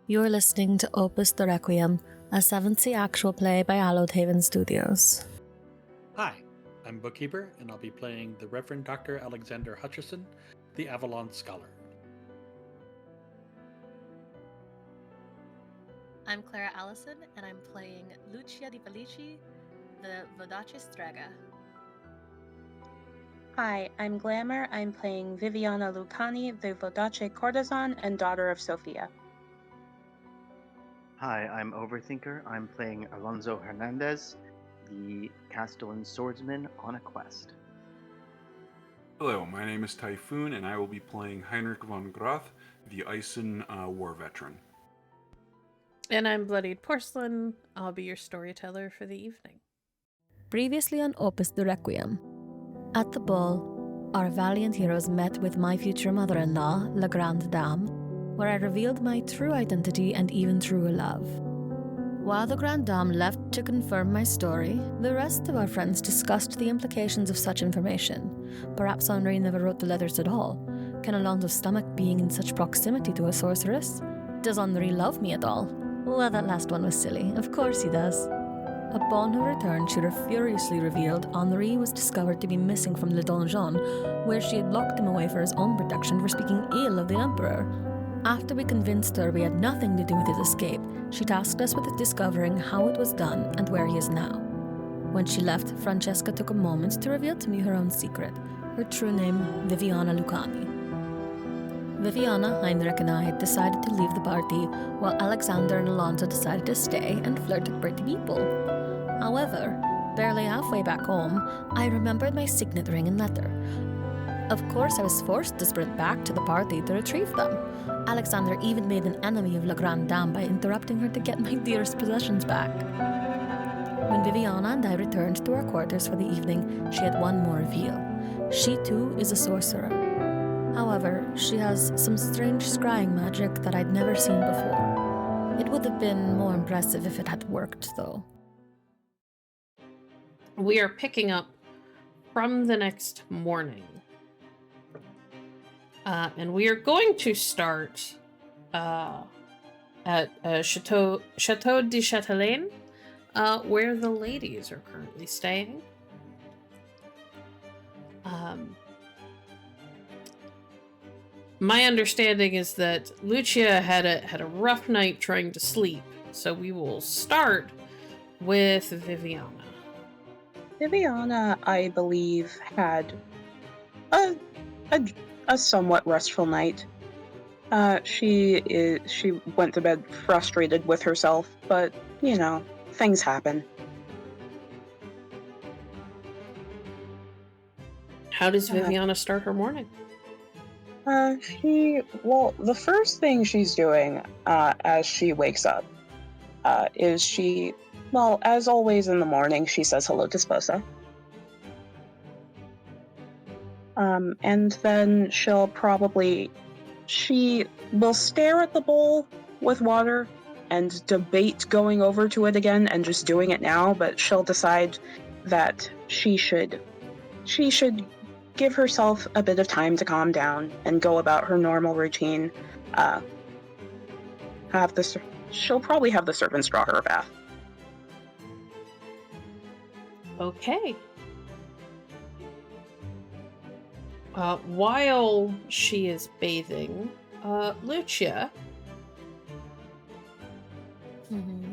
You're listening to Opus the Requiem, a 7th Sea actual play by Allothaven Studios. Hi, I'm Bookkeeper, and I'll be playing the Reverend Dr. Alexander Hutcheson, the Avalon Scholar. I'm Clara Allison, and I'm playing Lucia di Felici, the Vodace Strega. Hi, I'm Glamour. I'm playing Viviana Lucani, the Vodace courtesan and daughter of Sophia. Hi, I'm Overthinker. I'm playing Alonso Hernandez, the Castellan swordsman on a quest. Hello, my name is Typhoon, and I will be playing Heinrich von Groth, the Isen war veteran. And I'm Bloodied Porcelain. I'll be your storyteller for the evening. Previously on Opus the Requiem. At the ball, our valiant heroes met with my future mother-in-law, La Grande Dame, where I revealed my true identity and even truer love. While the Grande Dame left to confirm my story, the rest of our friends discussed the implications of such information. Perhaps Henri never wrote the letters at all. Can Alonso's stomach being in such proximity to a sorceress? Does Henri love me at all? Well, that last one was silly. Of course he does. Upon her return, she furiously revealed Henri was discovered to be missing from Le Donjon, where she had locked him away for his own protection for speaking ill of the Emperor. After we convinced her we had nothing to do with his escape, she tasked us with discovering how it was done and where he is now. When she left, Francesca took a moment to reveal to me her own secret, her true name, Viviana Lucani. Viviana, Heinrich, and I decided to leave the party, while Alexander and Alonso decided to stay and flirt with pretty people. However, barely halfway back home, I remembered my signet ring and letter. Of course, I was forced to sprint back to the party to retrieve them. Alexander even made an enemy of La Grande Dame by interrupting her to get my dearest possessions back. When Viviana and I returned to our quarters for the evening, she had one more reveal. She too is a sorcerer. However, she has some strange scrying magic that I'd never seen before. It would have been more impressive if it had worked, though. We are picking up from the next morning. And we are going to start at Chateau de Chatelaine, where the ladies are currently staying. My understanding is that Lucia had a rough night trying to sleep, so we will start with Viviana. Viviana, I believe, had a somewhat restful night. She went to bed frustrated with herself, but, you know, things happen. How does Viviana start her morning? The first thing she's doing, as she wakes up, is as always in the morning, she says hello to Sposa. And then she will stare at the bowl with water and debate going over to it again and just doing it now, but she'll decide that she should give herself a bit of time to calm down and go about her normal routine. She'll probably have the servants draw her a bath. Okay. While she is bathing, Lucia. Mm-hmm.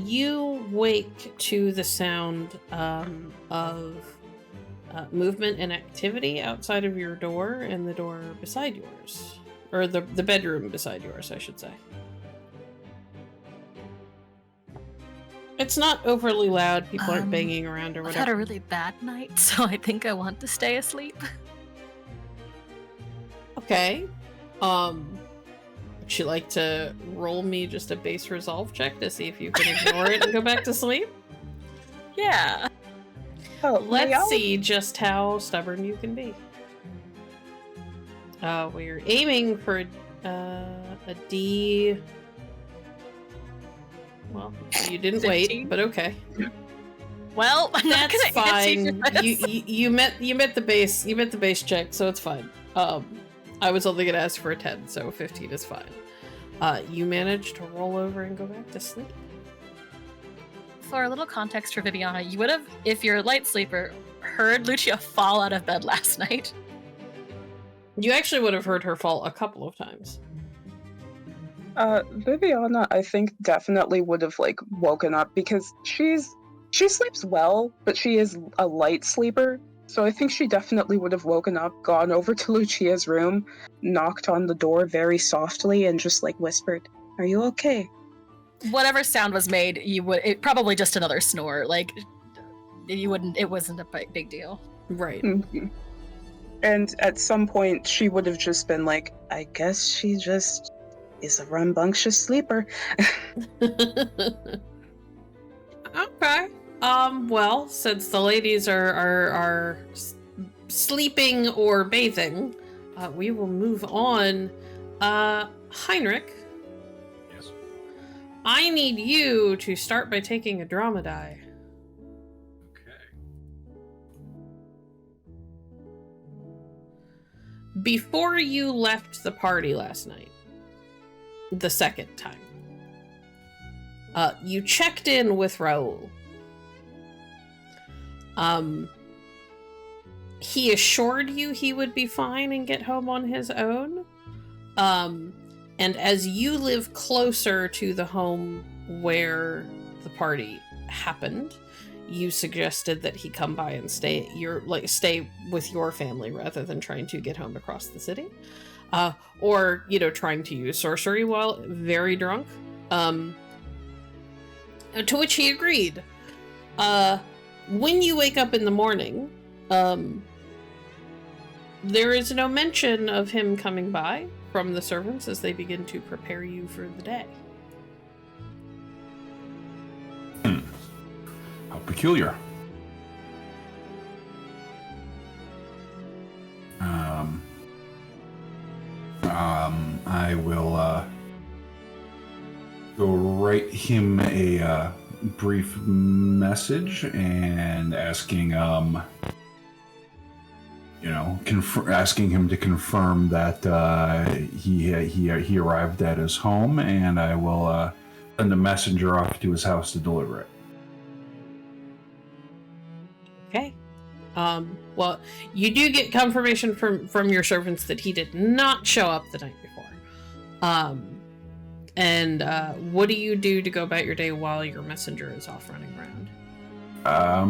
You wake to the sound of movement and activity outside of your door and the door beside yours. Or the bedroom beside yours, I should say. It's not overly loud. People aren't banging around or whatever. I've had a really bad night, so I think I want to stay asleep. Okay. Would you like to roll me just a base resolve check to see if you can ignore it and go back to sleep? Yeah. Let's see just how stubborn you can be. We're aiming for a D. Well, you didn't 15? wait, but okay. Well, I'm not That's gonna fine. You met the base check, so it's fine. I was only gonna ask for a 10, so 15 is fine. You managed to roll over and go back to sleep. For a little context for Viviana, you would have, if you're a light sleeper, heard Lucia fall out of bed last night. You actually would have heard her fall a couple of times. Viviana, I think, definitely would have, like, woken up because she sleeps well, but she is a light sleeper. So I think she definitely would have woken up, gone over to Lucia's room, knocked on the door very softly, and just, like, whispered, "Are you okay?" Whatever sound was made, probably just another snore. Like, it wasn't a big deal. Right. Mm-hmm. And at some point, she would have just been like, "I guess she just is a rambunctious sleeper." Okay. Well, since the ladies are sleeping or bathing, we will move on. Heinrich. Yes. I need you to start by taking a drama die. Okay. Before you left the party last night, the second time, you checked in with Raoul. He assured you he would be fine and get home on his own. And as you live closer to the home where the party happened, you suggested that he come by and stay with your family rather than trying to get home across the city. Or, trying to use sorcery while very drunk. To which he agreed. When you wake up in the morning, there is no mention of him coming by from the servants as they begin to prepare you for the day. How peculiar. I will go write him a brief message and asking asking him to confirm that he arrived at his home, and I will send a messenger off to his house to deliver it. Okay. Well, you do get confirmation from your servants that he did not show up the night before. And what do you do to go about your day while your messenger is off running around?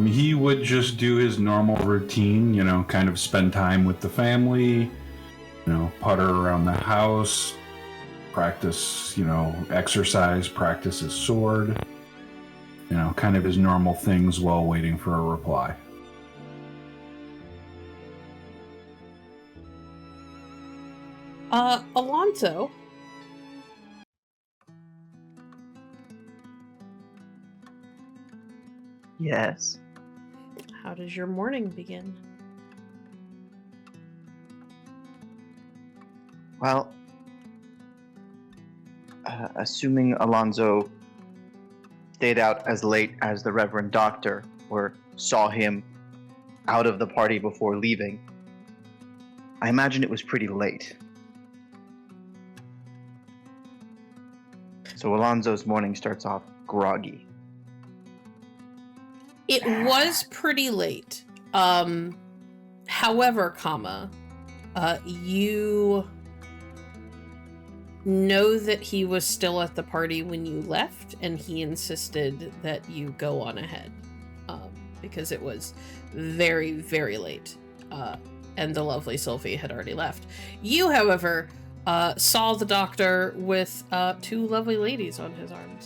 He would just do his normal routine, kind of spend time with the family, putter around the house, practice, exercise, practice his sword, kind of his normal things while waiting for a reply. Alonso. Yes. How does your morning begin? Well, assuming Alonso stayed out as late as the Reverend Doctor, or saw him out of the party before leaving, I imagine it was pretty late. So Alonso's morning starts off groggy. It was pretty late. However, you know that he was still at the party when you left, and he insisted that you go on ahead. Because it was very, very late. And the lovely Sylvie had already left. You, however, saw the doctor with two lovely ladies on his arm.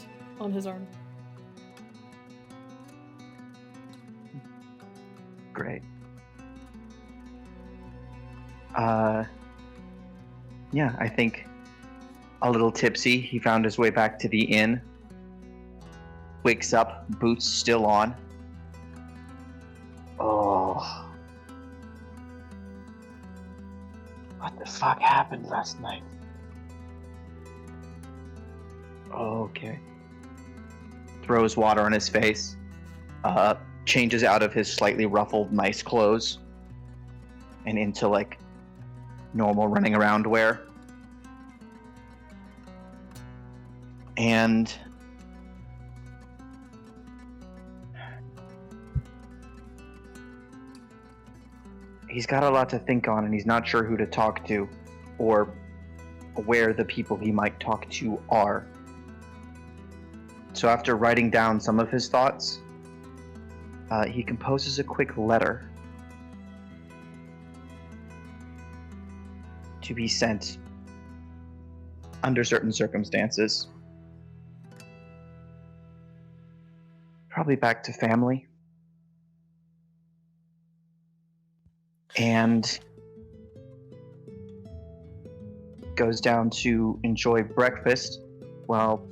Great. Yeah, I think a little tipsy, he found his way back to the inn. Wakes up, boots still on. Oh. What the fuck happened last night? Okay. Throws water on his face. Changes out of his slightly ruffled, nice clothes. And into, normal running around wear. And he's got a lot to think on, and he's not sure who to talk to or where the people he might talk to are. So after writing down some of his thoughts, he composes a quick letter to be sent under certain circumstances. Probably back to family. And goes down to enjoy breakfast while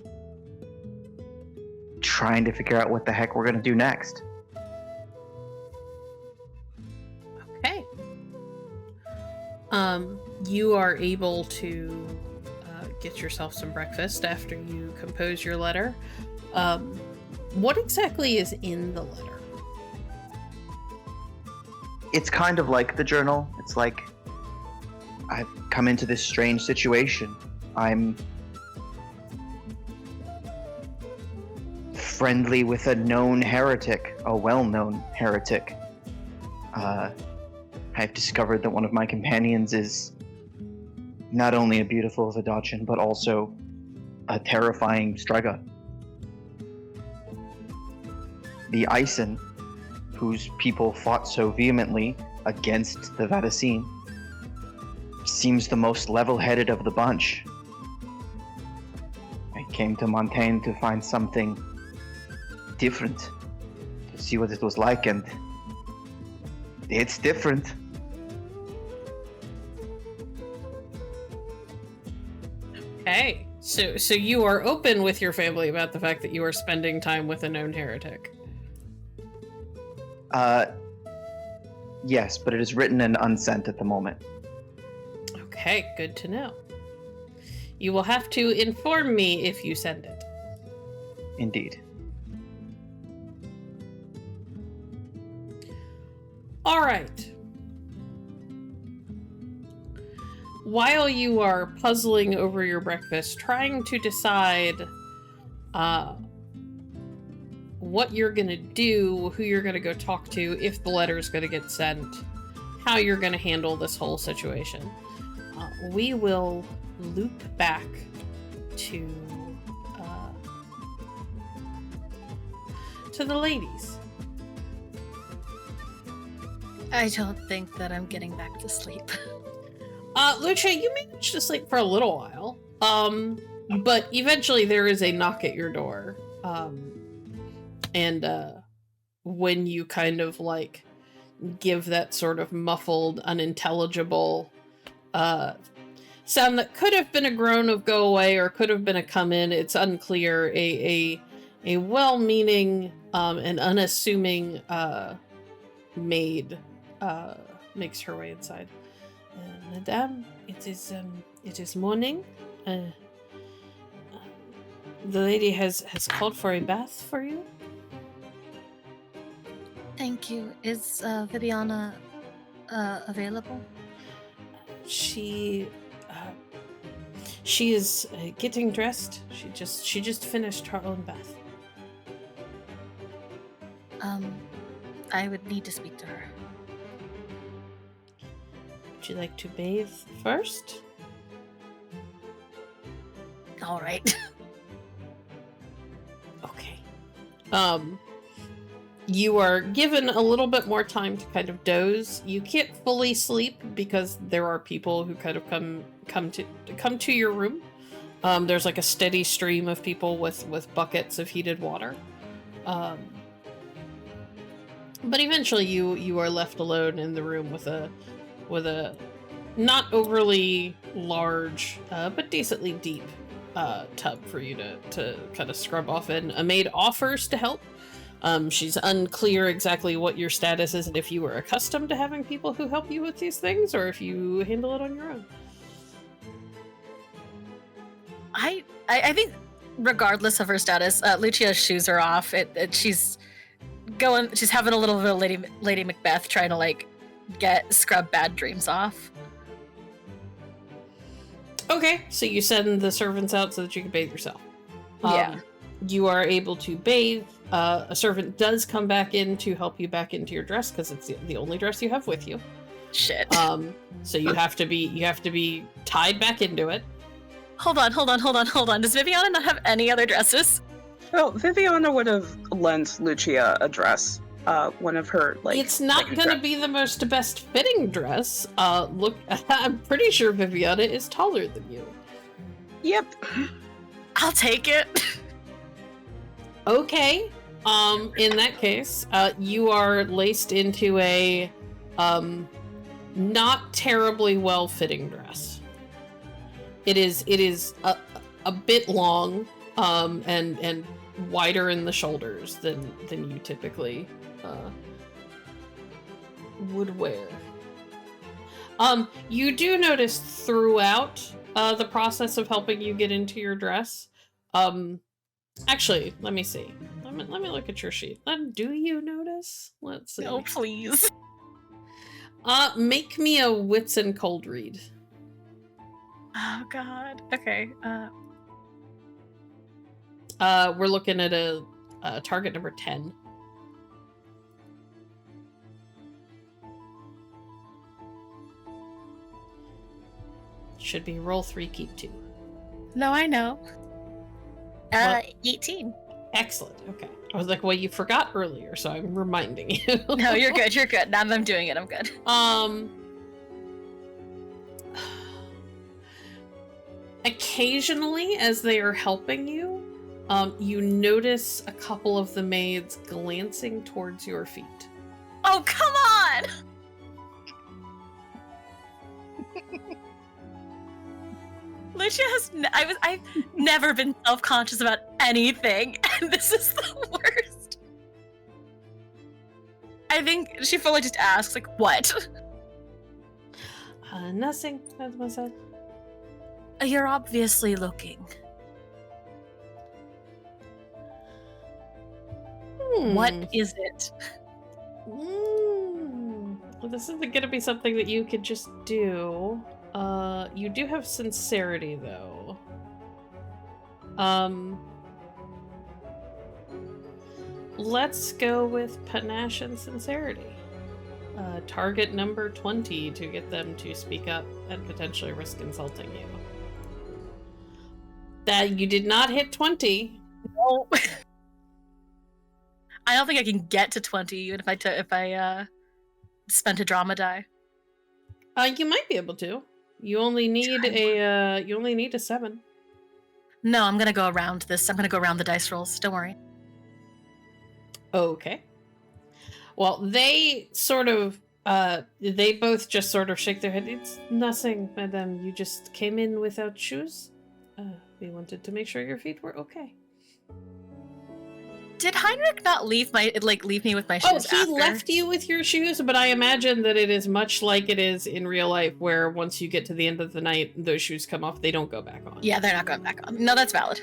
trying to figure out what the heck we're going to do next. Okay. You are able to get yourself some breakfast after you compose your letter. What exactly is in the letter? It's kind of like the journal. It's like, I've come into this strange situation. I'm friendly with a known heretic, a well-known heretic. I've discovered that one of my companions is not only a beautiful Vidachin, but also a terrifying Strega. The Ison, whose people fought so vehemently against the Vadacine, seems the most level-headed of the bunch. I came to Montaigne to find something different, to see what it was like, and it's different. Okay, so you are open with your family about the fact that you are spending time with a known heretic. Yes, but it is written and unsent at the moment. Okay, good to know. You will have to inform me if you send it. Indeed. All right. While you are puzzling over your breakfast, trying to decide what you're going to do, who you're going to go talk to, if the letter is going to get sent, how you're going to handle this whole situation, we will loop back to the ladies. I don't think that I'm getting back to sleep. Lucia, you managed to sleep for a little while. But eventually there is a knock at your door. And when you kind of like give that sort of muffled, unintelligible sound that could have been a groan of go away or could have been a come in, it's unclear, a well-meaning and unassuming maid makes her way inside. Madame, it is morning. The lady has called for a bath for you. Thank you. Is Viviana available? She is getting dressed. She just finished her own bath. I would need to speak to her. Would you like to bathe first? All right. Okay. You are given a little bit more time to kind of doze. You can't fully sleep because there are people who kind of come to your room. There's like a steady stream of people with buckets of heated water. But eventually you are left alone in the room with a not overly large but decently deep tub for you to kind of scrub off in. A maid offers to help. She's unclear exactly what your status is and if you were accustomed to having people who help you with these things or if you handle it on your own. I think regardless of her status, Lucia's shoes are off. She's having a little bit of Lady Macbeth trying to like scrub bad dreams off. Okay, so you send the servants out so that you can bathe yourself. Yeah. You are able to bathe. A servant does come back in to help you back into your dress because it's the only dress you have with you. Shit. So you have to be tied back into it. Hold on. Does Viviana not have any other dresses? Well, Viviana would have lent Lucia a dress. One of her, like... It's not like, going to be the best fitting dress. Look, I'm pretty sure Viviana is taller than you. Yep. I'll take it. Okay. In that case, you are laced into a, not terribly well-fitting dress. It is a bit long, and wider in the shoulders than you typically would wear. You do notice throughout the process of helping you get into your dress. Actually, let me see. Let me look at your sheet. Do you notice? Let's see. No, please. Make me a wits and cold read. Oh God. Okay. We're looking at a target number 10. Should be roll 3, keep 2. No, I know. What? 18. Excellent. Okay. I was like, well, you forgot earlier, so I'm reminding you. No, you're good. You're good. Now that I'm doing it, I'm good. Occasionally, as they are helping you, you notice a couple of the maids glancing towards your feet. Oh, come on! Lucia has. I've never been self-conscious about anything, and this is the worst. I think she fully just asks, like, what? Nothing, mademoiselle. You're obviously looking. What is it? Well, this isn't gonna be something that you could just do. You do have sincerity, though. Let's go with panache and sincerity. Target number 20 to get them to speak up and potentially risk insulting you. That you did not hit 20. No. I don't think I can get to 20 even if I spent a drama die. You might be able to. You only need a 7. No, I'm gonna go around this. I'm gonna go around the dice rolls. Don't worry. Okay. Well, they sort of, they both just sort of shake their head. It's nothing, madame. You just came in without shoes. We wanted to make sure your feet were okay. Did Heinrich not leave me with my shoes? Oh, he after? left you with your shoes, but I imagine that it is much like it is in real life, where once you get to the end of the night, those shoes come off. They don't go back on. Yeah, they're not going back on. No, that's valid.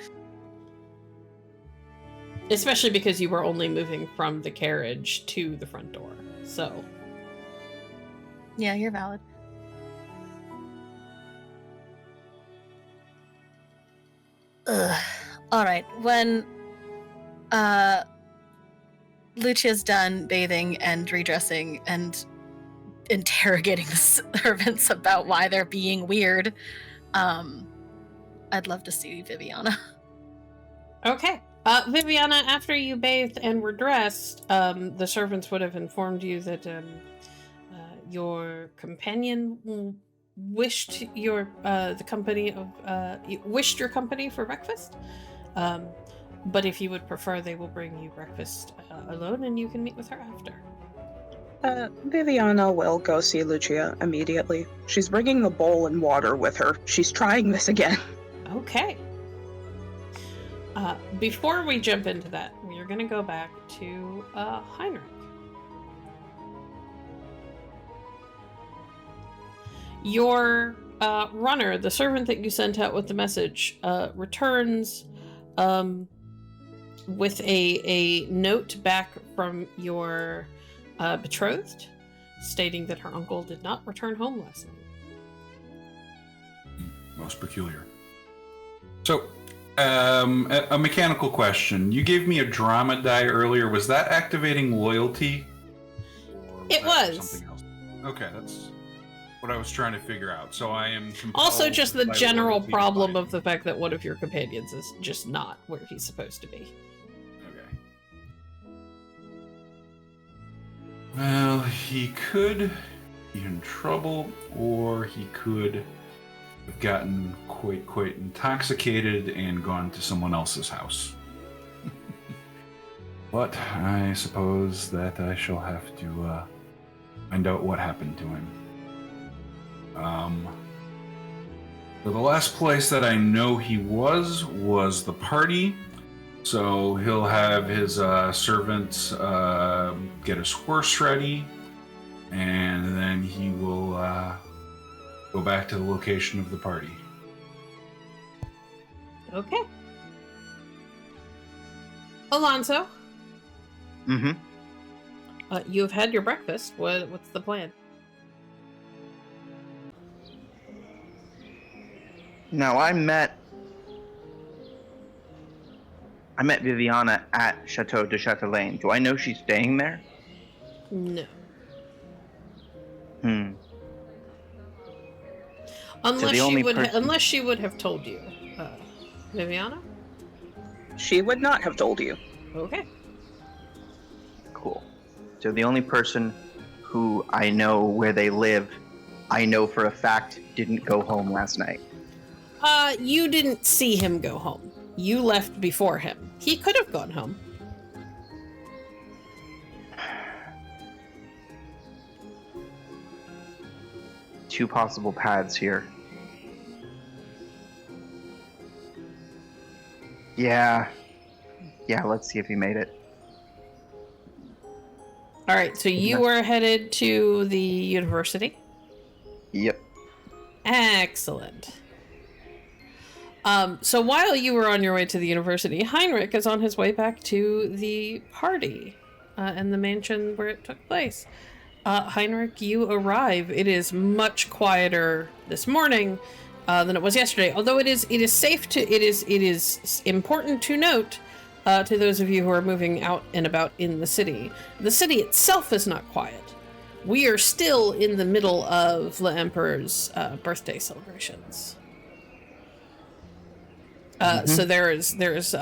Especially because you were only moving from the carriage to the front door. So. Yeah, you're valid. Ugh. All right. When Lucia's done bathing and redressing and interrogating the servants about why they're being weird, I'd love to see Viviana. Okay. Viviana, after you bathed and were dressed, the servants would have informed you that your companion wished your company for breakfast. But if you would prefer, they will bring you breakfast alone, and you can meet with her after. Viviana will go see Lucia immediately. She's bringing the bowl and water with her. She's trying this again. Okay. Before we jump into that, we are going to go back to Heinrich. Your runner, the servant that you sent out with the message, returns with a note back from your betrothed, stating that her uncle did not return home last night. Most peculiar. So, a mechanical question. You gave me a drama die earlier. Was that activating loyalty? It was. Something else. Okay, that's what I was trying to figure out. So I am Also, just the by general loyalty problem by- of the fact that one of your companions is just not where he's supposed to be. Okay. Well, he could be in trouble, or he could have gotten quite intoxicated and gone to someone else's house. But I suppose that I shall have to find out what happened to him. So the last place that I know he was the party. So he'll have his servants get his horse ready, and then he will go back to the location of the party. Okay. Alonso, Mm-hmm. you've had your breakfast. What's the plan? Now, I met Viviana at Chateau de Chatelaine. Do I know she's staying there? No. the only person- Unless she would have told you. Viviana? She would not have told you. Okay. Cool. So the only person who I know where they live, I know for a fact didn't go home last night. You didn't see him go home. You left before him. He could have gone home. Two possible paths here. Yeah, let's see if he made it. All right, so you were headed to the university? Yep. Excellent. So while you were on your way to the university, Heinrich is on his way back to the party and the mansion where it took place. Heinrich, you arrive. It is much quieter this morning than it was yesterday. Although it is important to note to those of you who are moving out and about in the city itself is not quiet. We are still in the middle of the Emperor's birthday celebrations. So there is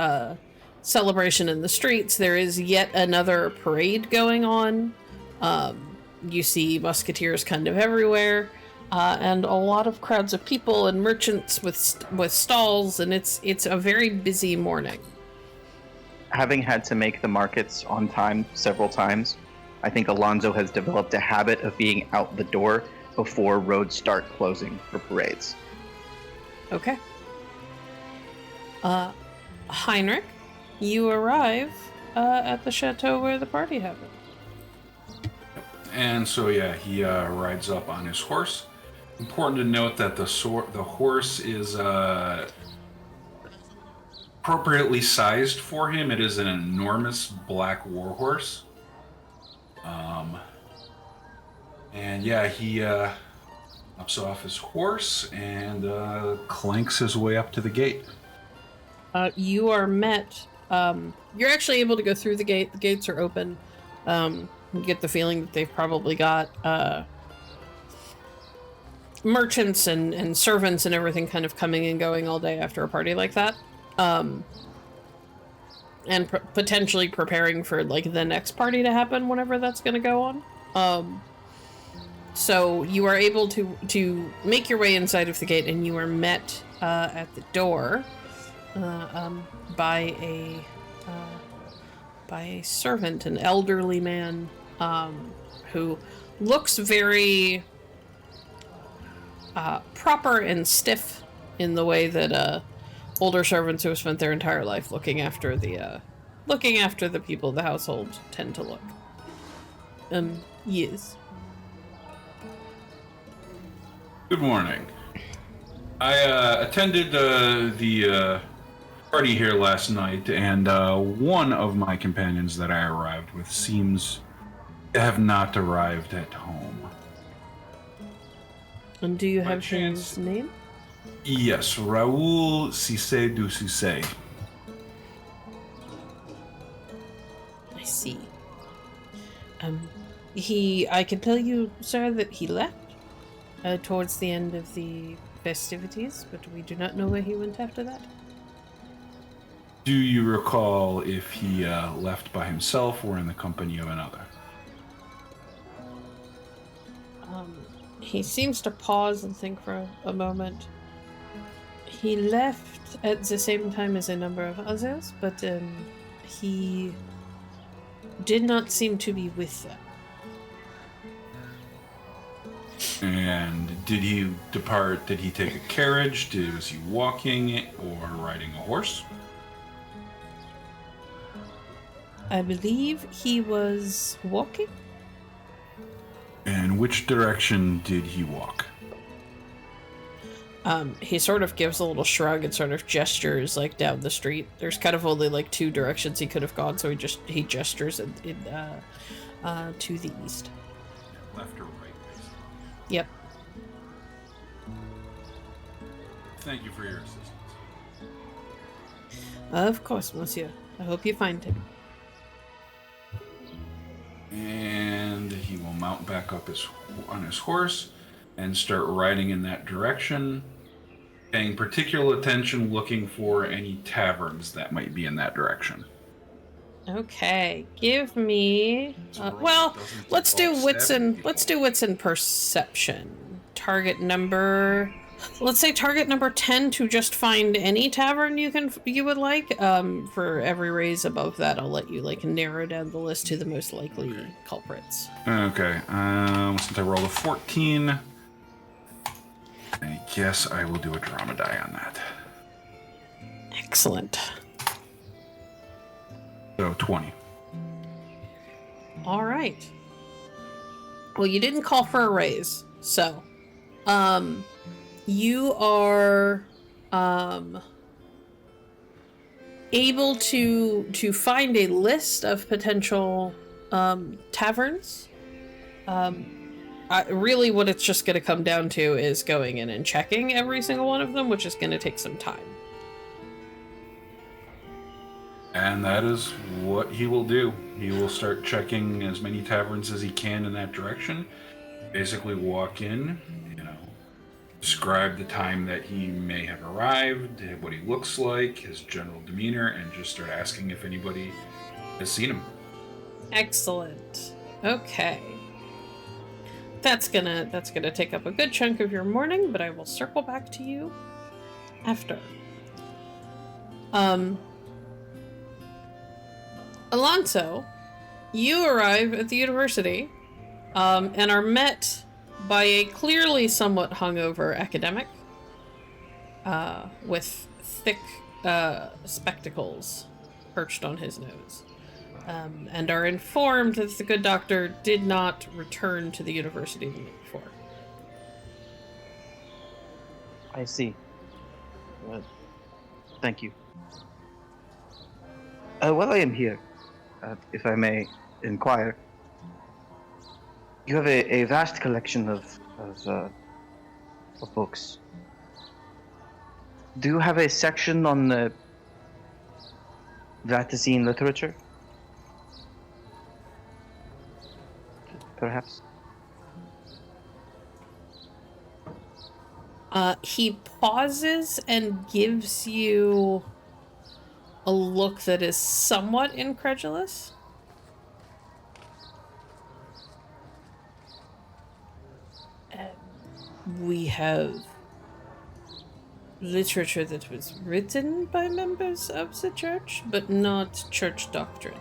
celebration in the streets. There is yet another parade going on. You see musketeers kind of everywhere, and a lot of crowds of people and merchants with stalls, and it's a very busy morning. Having had to make the markets on time several times, I think Alonso has developed a habit of being out the door before roads start closing for parades. Okay. Heinrich, you arrive at the chateau where the party happened. And so, yeah, he rides up on his horse. Important to note that the horse is appropriately sized for him. It is an enormous black warhorse. And yeah, he hops off his horse and clanks his way up to the gate. You are met. You're actually able to go through the gate. The gates are open. You get the feeling that they've probably got merchants and servants and everything kind of coming and going all day after a party like that. And potentially preparing for like the next party to happen whenever that's going to go on. So you are able to make your way inside of the gate, and you are met at the door by a servant, an elderly man who looks very proper and stiff in the way that older servants who have spent their entire life looking after the people of the household tend to look. Yes. Good morning. I attended the party here last night, and one of my companions that I arrived with seems to have not arrived at home. And do you By have chance- his name? Yes, Raoul Cissé du Cissé. I see. I can tell you, sir, that he left towards the end of the festivities, but we do not know where he went after that. Do you recall if he left by himself or in the company of another? He seems to pause and think for a moment. He left at the same time as a number of others, but he did not seem to be with them. And did he depart? Did he take a carriage? Was he walking or riding a horse? I believe he was walking. And which direction did he walk? He sort of gives a little shrug and sort of gestures like down the street. There's kind of only like two directions he could have gone, so he gestures to the east. Left or right, basically. Yep. Thank you for your assistance. Of course, monsieur. I hope you find him. And he will mount back up on his horse and start riding in that direction, paying particular attention, looking for any taverns that might be in that direction. Okay, give me. Well, let's do wits and perception. Target number. Let's say target number 10 to just find any tavern you would like. For every raise above that, I'll let you like narrow down the list to the most likely culprits. Okay. Since I rolled a 14, I guess I will do a drama die on that. Excellent. So 20. All right. Well, you didn't call for a raise, so you are able to find a list of potential taverns. Really what it's just going to come down to is going in and checking every single one of them, which is going to take some time. And that is what he will do. He will start checking as many taverns as he can in that direction. Basically walk in, describe the time that he may have arrived, what he looks like, his general demeanor, and just start asking if anybody has seen him. Excellent. Okay. That's gonna take up a good chunk of your morning, but I will circle back to you after. Alonso, you arrive at the university, and are met by a clearly somewhat hungover academic, with thick spectacles perched on his nose, and are informed that the good doctor did not return to the university the night before. I see. Thank you. While I am here, if I may inquire, you have a vast collection of books. Do you have a section on the Vaticine literature? Perhaps? He pauses and gives you a look that is somewhat incredulous. We have literature that was written by members of the church, but not church doctrine.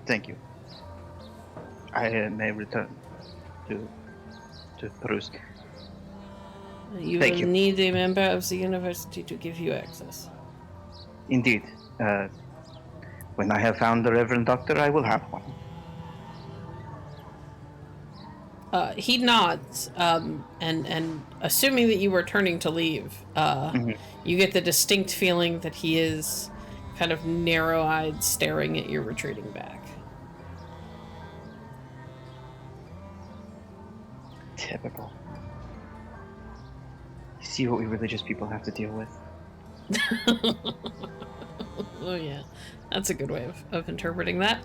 Thank you. I may return to peruse. You Thank will you. need a member of the university to give you access. Indeed. When I have found the Reverend Doctor, I will have one. He nods, and assuming that you were turning to leave, you get the distinct feeling that he is kind of narrow-eyed, staring at your retreating back. Typical. You see what we religious people have to deal with. Oh yeah, that's a good way of interpreting that.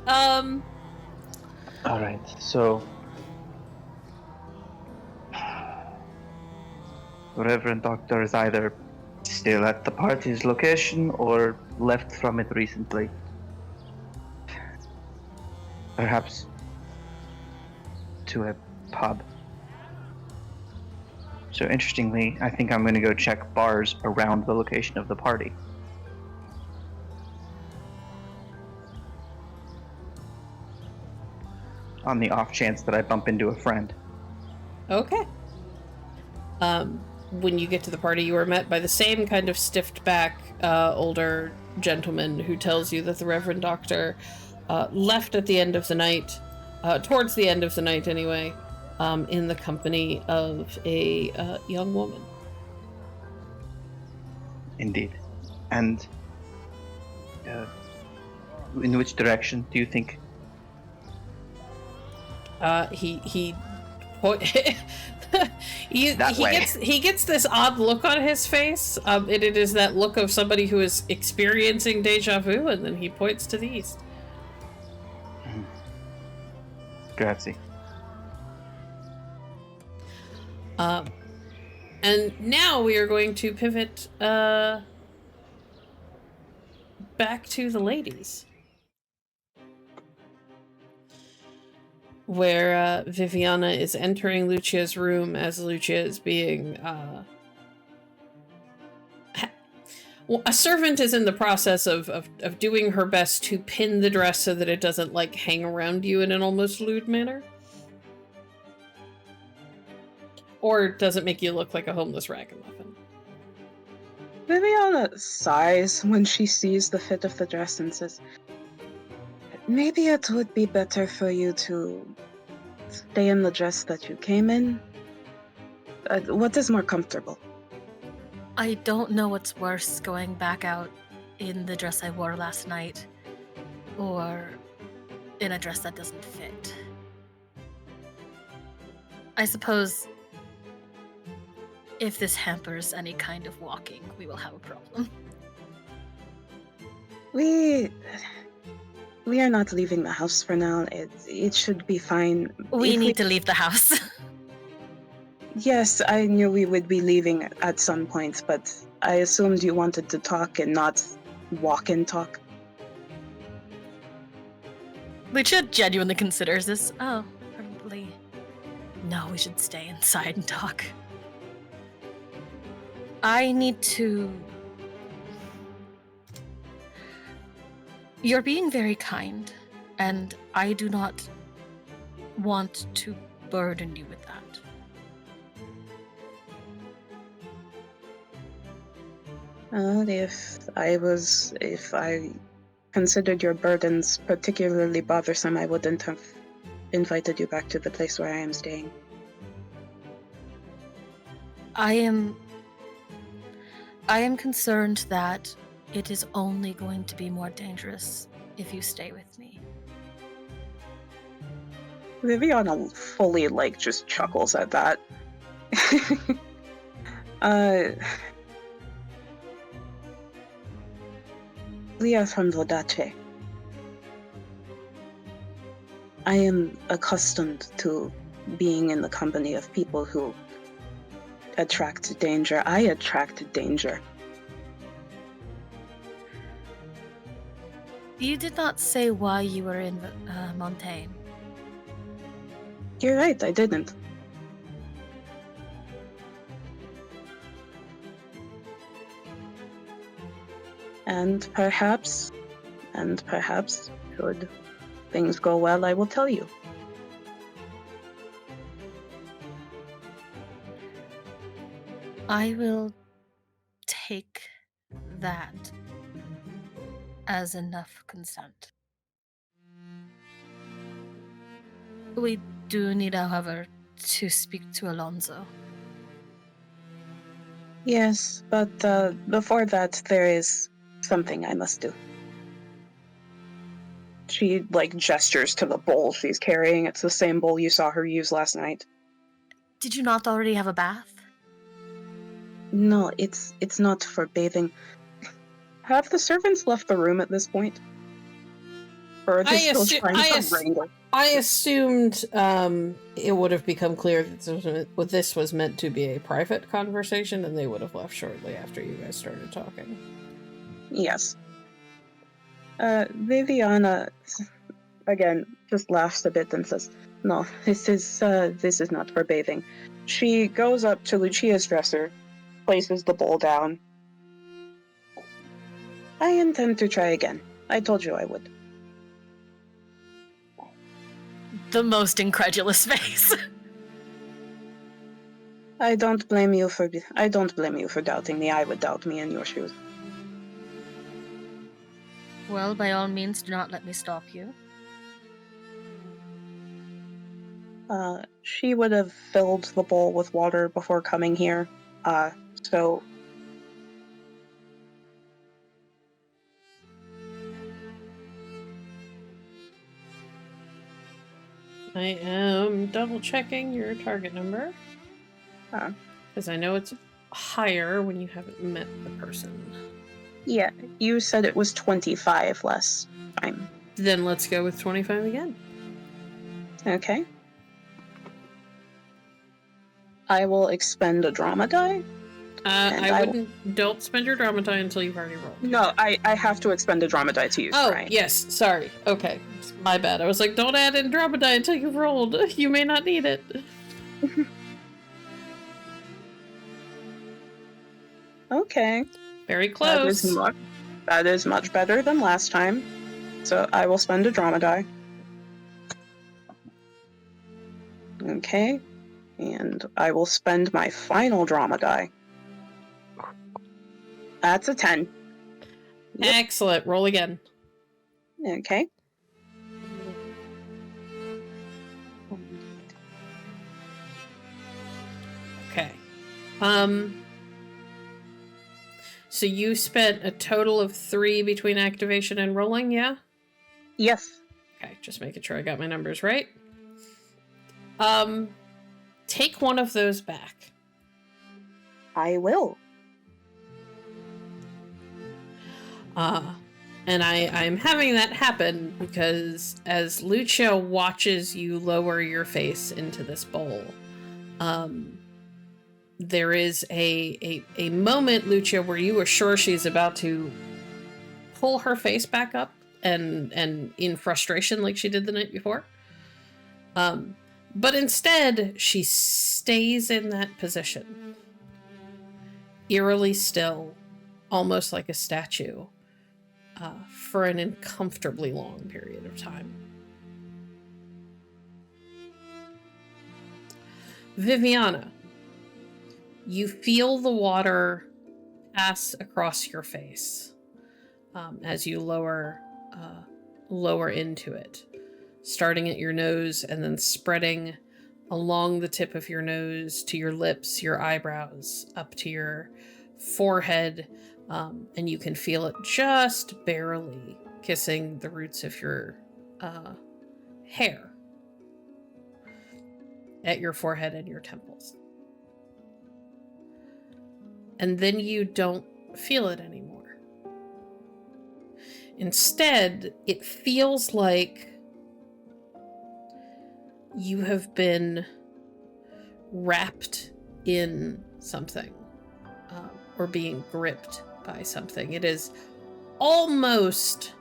All right, so the Reverend Doctor is either still at the party's location or left from it recently. Perhaps to a pub. So interestingly, I think I'm going to go check bars around the location of the party. On the off chance that I bump into a friend. Okay. When you get to the party, you are met by the same kind of stiffed back, older gentleman who tells you that the Reverend Doctor left at the end of the night, towards the end of the night anyway, in the company of a young woman. Indeed. And in which direction do you think? He way. He gets this odd look on his face. It is that look of somebody who is experiencing deja vu, and then he points to the east. Grazie. And now we are going to pivot back to the ladies, where Viviana is entering Lucia's room as Lucia is being a servant is in the process of doing her best to pin the dress so that it doesn't like hang around you in an almost lewd manner. Or doesn't make you look like a homeless ragamuffin. Viviana sighs when she sees the fit of the dress and says, maybe it would be better for you to stay in the dress that you came in. What is more comfortable? I don't know what's worse, going back out in the dress I wore last night, or in a dress that doesn't fit. I suppose if this hampers any kind of walking, we will have a problem. We are not leaving the house for now. It should be fine. We need to leave the house. Yes, I knew we would be leaving at some point, but I assumed you wanted to talk and not walk and talk. Lucia genuinely considers this. Oh, probably. No, we should stay inside and talk. I need to... You're being very kind, and I do not want to burden you with that. If I considered your burdens particularly bothersome, I wouldn't have invited you back to the place where I am staying. I am concerned that it is only going to be more dangerous if you stay with me. Viviana fully, just chuckles at that. We are from Vodace. I am accustomed to being in the company of people who attract danger. I attract danger. You did not say why you were in Montaigne. You're right, I didn't. And perhaps, should things go well, I will tell you. I will take that as enough consent. We do need, however, to speak to Alonso. Yes, but before that, there is something I must do. She, gestures to the bowl she's carrying. It's the same bowl you saw her use last night. Did you not already have a bath? No, it's not for bathing. Have the servants left the room at this point? Or are they still trying to wrangle? I assumed it would have become clear that this was meant to be a private conversation, and they would have left shortly after you guys started talking. Yes. Viviana, again, just laughs a bit and says, "No, this is not for bathing." She goes up to Lucia's dresser, places the bowl down. "I intend to try again. I told you I would." The most incredulous face. I don't blame you for doubting me. I would doubt me in your shoes. Well, by all means, do not let me stop you. She would have filled the bowl with water before coming here. So I am double checking your target number. Because I know it's higher when you haven't met the person. yeah, you said it was 25 last time. Then let's go with 25 again. Okay. I will expend a drama die. Don't spend your drama die until you've already rolled. No, I have to expend a drama die to use, Oh, right? yes, sorry. Okay, my bad. I was like, don't add in drama die until you've rolled. You may not need it. Okay. Very close. That is much better than last time. So I will spend a drama die. Okay. And I will spend my final drama die. That's a 10. Yep. Excellent. Roll again. Okay. Okay. So you spent a total of 3 between activation and rolling, yeah? Yes. Okay, just making sure I got my numbers right. Take one of those back. I will. And I'm having that happen because as Lucia watches you lower your face into this bowl, there is a moment, Lucia, where you are sure she's about to pull her face back up and in frustration like she did the night before. But instead, she stays in that position, eerily still, almost like a statue, for an uncomfortably long period of time. Viviana, you feel the water pass across your face as you lower into it, starting at your nose and then spreading along the tip of your nose to your lips, your eyebrows, up to your forehead, and you can feel it just barely kissing the roots of your hair at your forehead and your temples. And then you don't feel it anymore. Instead, it feels like you have been wrapped in something, or being gripped by something. It is almost,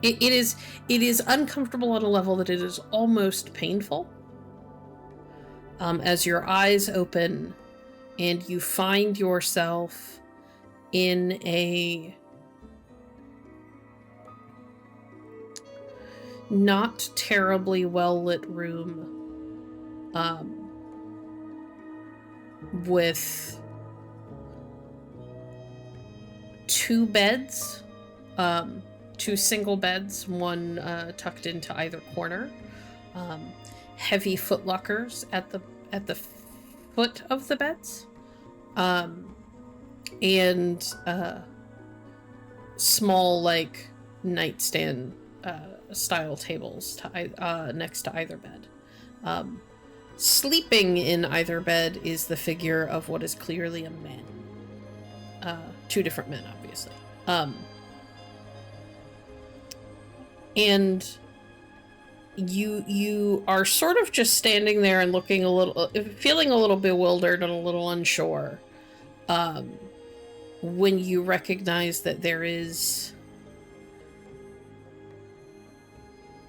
it is uncomfortable on a level that it is almost painful. As your eyes open and you find yourself in a not terribly well-lit room, with 2 beds, 2 single beds, one tucked into either corner, heavy footlockers at the foot of the beds, and small, like, nightstand style tables to next to either bed. Sleeping in either bed is the figure of what is clearly a man. Two different men, obviously. And you are sort of just standing there and looking feeling a little bewildered and a little unsure, when you recognize that there is,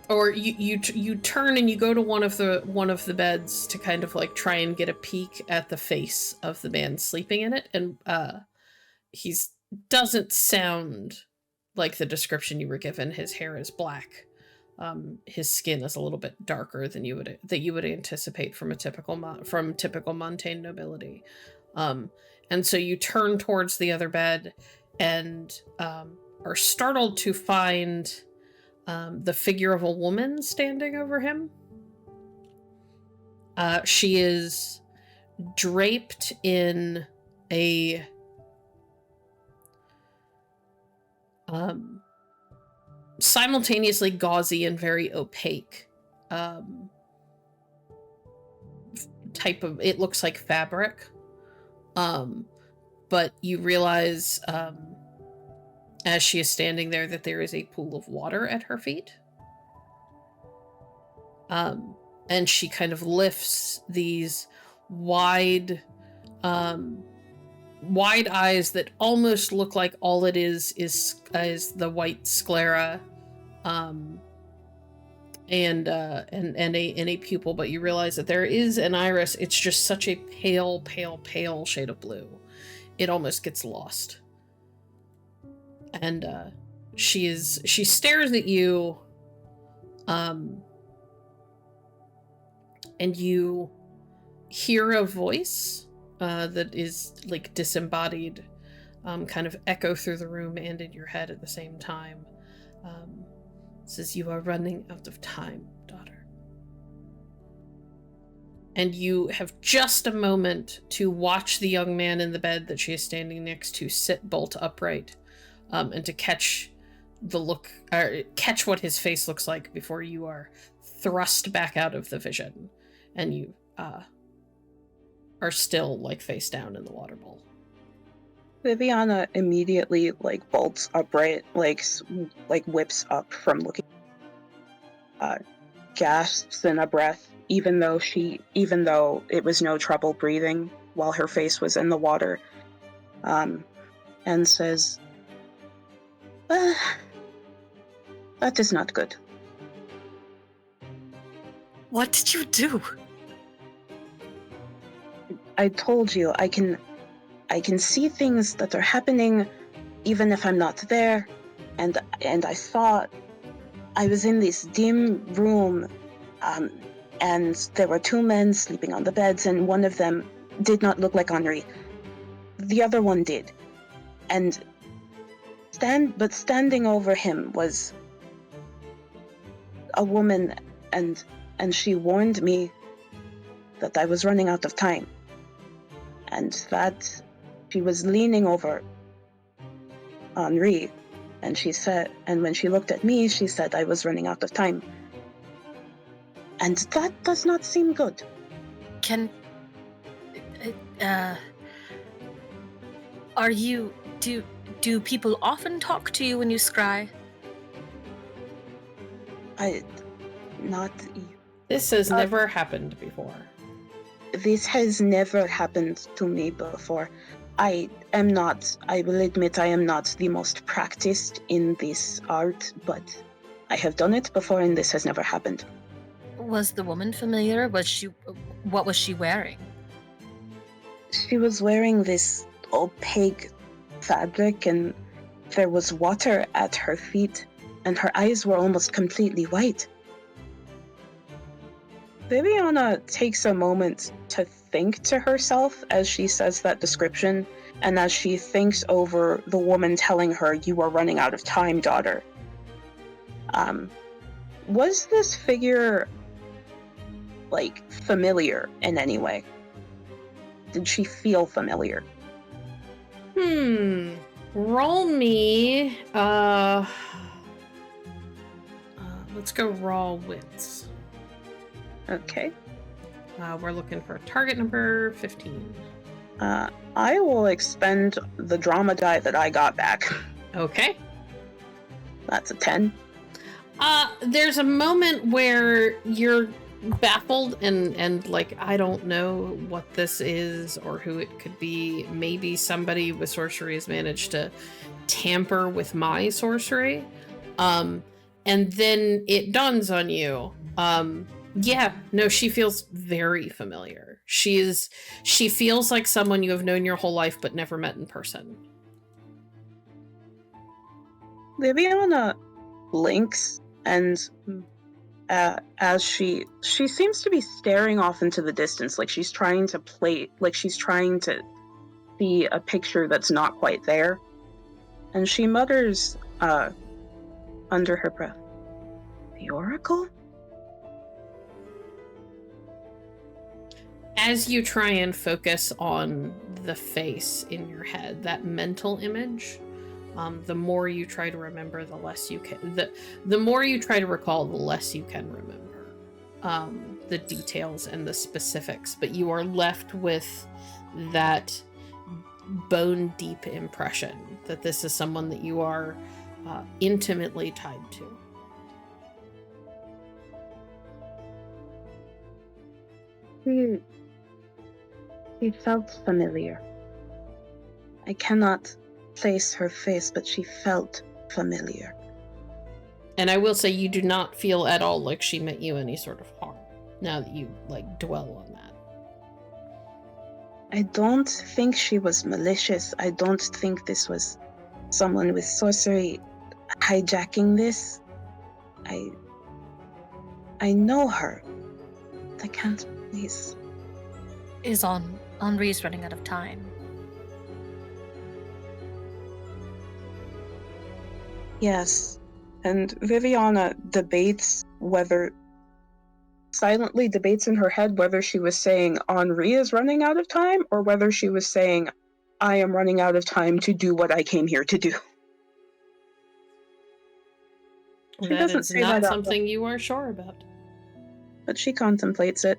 or you turn and you go to one of the beds to kind of like try and get a peek at the face of the man sleeping in it, and doesn't sound like the description you were given. His hair is black. His skin is a little bit darker than you would anticipate from typical Montaigne nobility. And so you turn towards the other bed and are startled to find the figure of a woman standing over him. She is draped in a simultaneously gauzy and very opaque type of, it looks like fabric, but you realize as she is standing there that there is a pool of water at her feet, and she kind of lifts these wide eyes that almost look like all it is the white sclera, and a pupil, but you realize that there is an iris. It's just such a pale shade of blue. It almost gets lost. And she stares at you, and you hear a voice that is like disembodied, kind of echo through the room and in your head at the same time. It says, "You are running out of time, daughter." And you have just a moment to watch the young man in the bed that she is standing next to sit bolt upright, and to catch what his face looks like before you are thrust back out of the vision, and you are still like face down in the water bowl. Viviana immediately like bolts upright, like whips up from looking, gasps in a breath, even though it was no trouble breathing while her face was in the water, and says, "That is not good." What did you do? I told you, I can see things that are happening even if I'm not there, and I thought I was in this dim room, and there were two men sleeping on the beds, and one of them did not look like Henri. The other one did. And standing over him was a woman, and she warned me that I was running out of time. And that she was leaning over Henri, and she said, and when she looked at me, she said I was running out of time. And that does not seem good. Do people often talk to you when you scry? This has never happened before. This has never happened to me before. I will admit I am not the most practiced in this art, but I have done it before and this has never happened. Was the woman familiar? What was she wearing? She was wearing this opaque fabric, and there was water at her feet, and her eyes were almost completely white. Viviana takes a moment to think to herself as she says that description, and as she thinks over the woman telling her, "You are running out of time, daughter." Was this figure, like, familiar in any way? Did she feel familiar? Roll me, let's go raw wits. Okay. We're looking for target number 15. I will expend the drama die that I got back. Okay. That's a 10. There's a moment where you're baffled and like, I don't know what this is or who it could be. Maybe somebody with sorcery has managed to tamper with my sorcery. And then it dawns on you. Yeah, no, she feels very familiar. She feels like someone you have known your whole life but never met in person. Viviana blinks, and as she seems to be staring off into the distance, like she's trying to see a picture that's not quite there. And she mutters under her breath, "The Oracle?" As you try and focus on the face in your head, that mental image, the more you try to remember, the less you can. The more you try to recall, the less you can remember the details and the specifics. But you are left with that bone-deep impression that this is someone that you are intimately tied to. She felt familiar. I cannot place her face, but she felt familiar. And I will say you do not feel at all like she meant you any sort of harm, now that you, like, dwell on that. I don't think she was malicious. I don't think this was someone with sorcery hijacking this. I know her. I can't place. Is Henri's running out of time? Yes, and Viviana silently debates in her head whether she was saying Henri is running out of time or whether she was saying I am running out of time to do what I came here to do. That is not something you are sure about. But she contemplates it.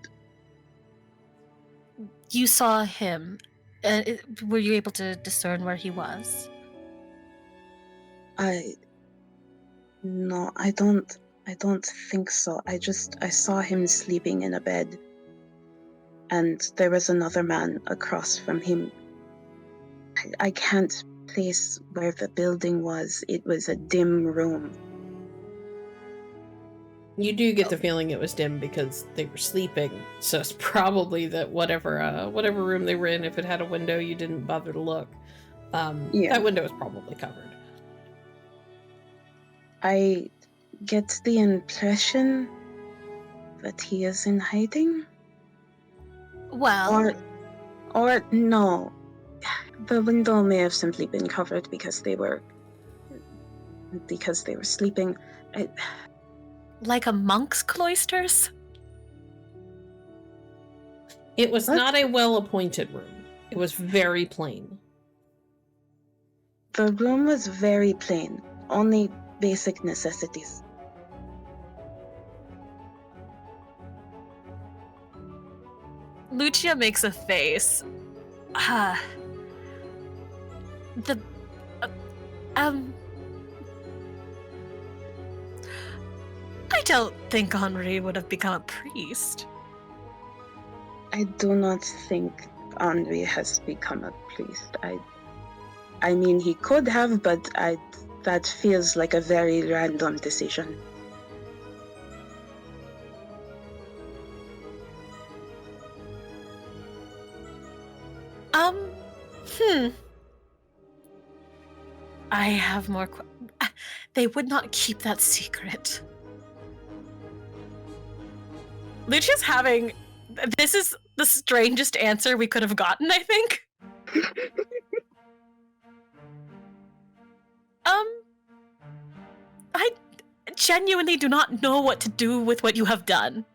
You saw him. Were you able to discern where he was? No, I don't think so. I saw him sleeping in a bed. And there was another man across from him. I can't place where the building was. It was a dim room. You do get the feeling it was dim because they were sleeping, so it's probably that whatever room they were in, if it had a window, you didn't bother to look. That window was probably covered. I get the impression that he is in hiding. Well, or no, the window may have simply been covered because they were sleeping. like a monk's cloisters? It was What? not a well-appointed room. It was very plain. The room was very plain, only basic necessities. Lucia makes a face. I don't think Henri would have become a priest. I do not think Henri has become a priest. I mean, he could have, but that feels like a very random decision. I have more they would not keep that secret. Lucia's having... This is the strangest answer we could have gotten, I think. I genuinely do not know what to do with what you have done.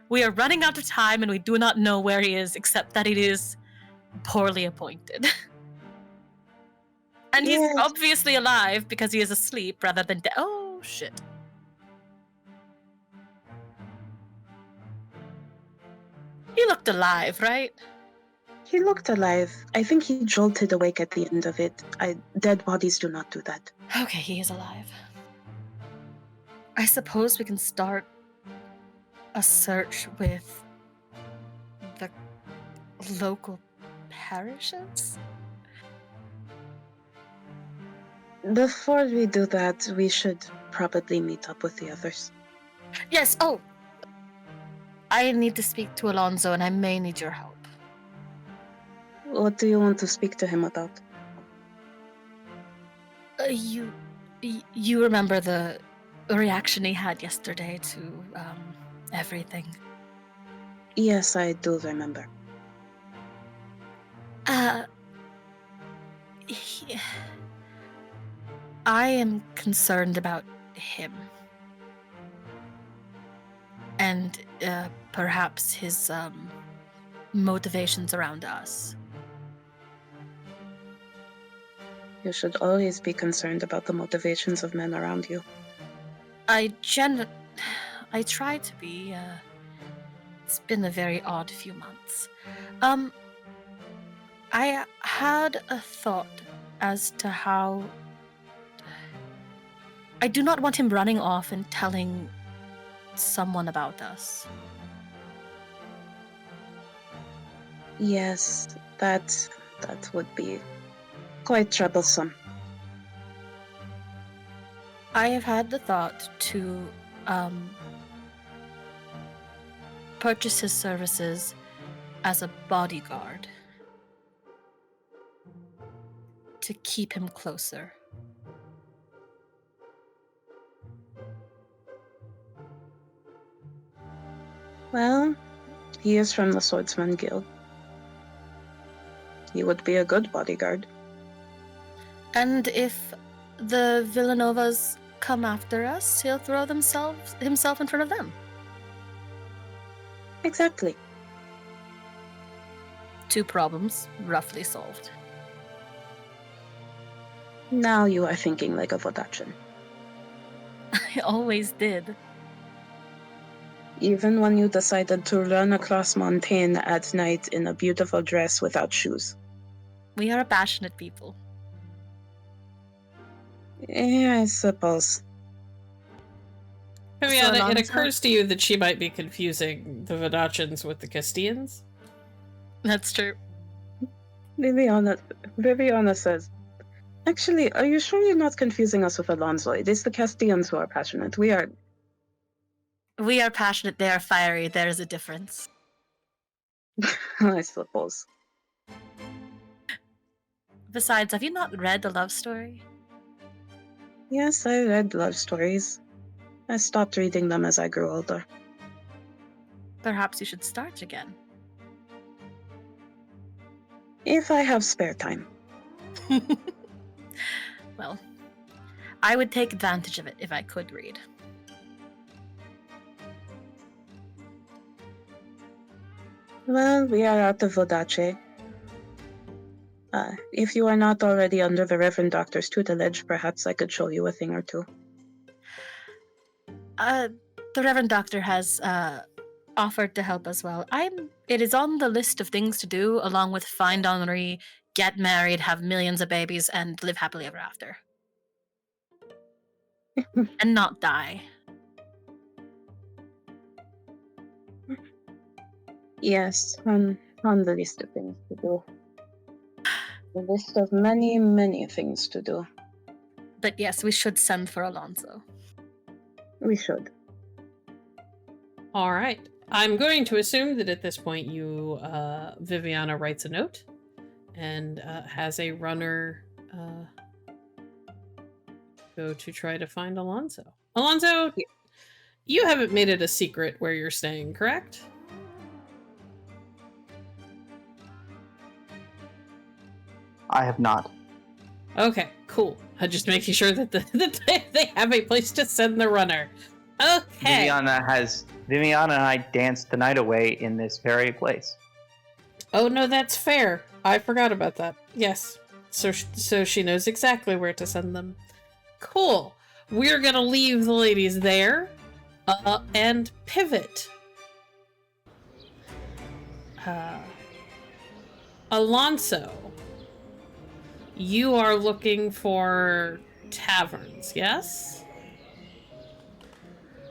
We are running out of time and we do not know where he is, except that it is poorly appointed. And he's obviously alive because he is asleep rather than dead. Oh, shit. He looked alive, right? He looked alive. I think he jolted awake at the end of it. Dead bodies do not do that. Okay, he is alive. I suppose we can start a search with the local parishes? Before we do that, we should probably meet up with the others. Yes, oh! I need to speak to Alonso and I may need your help. What do you want to speak to him about? You remember the reaction he had yesterday to, everything? Yes, I do remember. I am concerned about him. And, perhaps his, motivations around us. You should always be concerned about the motivations of men around you. I try to be, it's been a very odd few months. I had a thought as to how... I do not want him running off and telling someone about us. Yes, that would be quite troublesome. I have had the thought to purchase his services as a bodyguard to keep him closer. Well, he is from the Swordsman Guild. He would be a good bodyguard. And if the Villanovas come after us, he'll throw himself in front of them. Exactly. 2 problems roughly solved. Now you are thinking like a Vodachan. I always did. Even when you decided to run across Montaigne at night in a beautiful dress without shoes. We are a passionate people. Yeah, I suppose. Viviana, So it Alonso- occurs to you that she might be confusing the Vodachans with the Castilians? That's true. Viviana says, actually, are you sure you're not confusing us with Alonso? It is the Castilians who are passionate. We are passionate, they are fiery, there is a difference. I suppose. Besides, have you not read A Love Story? Yes, I read love stories. I stopped reading them as I grew older. Perhaps you should start again. If I have spare time. Well, I would take advantage of it if I could read. Well, we are out of Vodace. If you are not already under the Reverend Doctor's tutelage, perhaps I could show you a thing or two. The Reverend Doctor has offered to help as well. It is on the list of things to do, along with find Henri, get married, have millions of babies, and live happily ever after. And not die. Yes, on the list of things to do. A list of many, many things to do. But yes, we should send for Alonso. We should. All right. I'm going to assume that at this point you, Viviana writes a note and has a runner go to try to find Alonso. Alonso, you haven't made it a secret where you're staying, correct? I have not. Okay, cool. I'm just making sure that, they have a place to send the runner. Okay. Viviana and I danced the night away in this very place. Oh no, that's fair. I forgot about that. Yes. So she knows exactly where to send them. Cool. We're gonna leave the ladies there, and pivot. Alonso, you are looking for taverns, yes?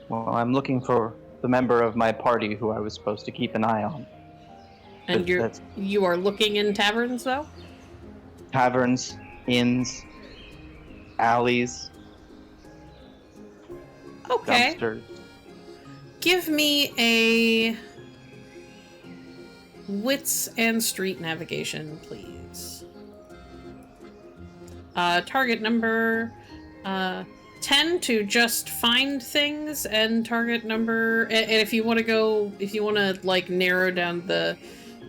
Well, I'm looking for the member of my party who I was supposed to keep an eye on. And you are looking in taverns, though? Taverns, inns, alleys, Okay. dumpsters. Give me a wits and street navigation, please. Target number 10 to just find things, and target number, and if you want to like narrow down the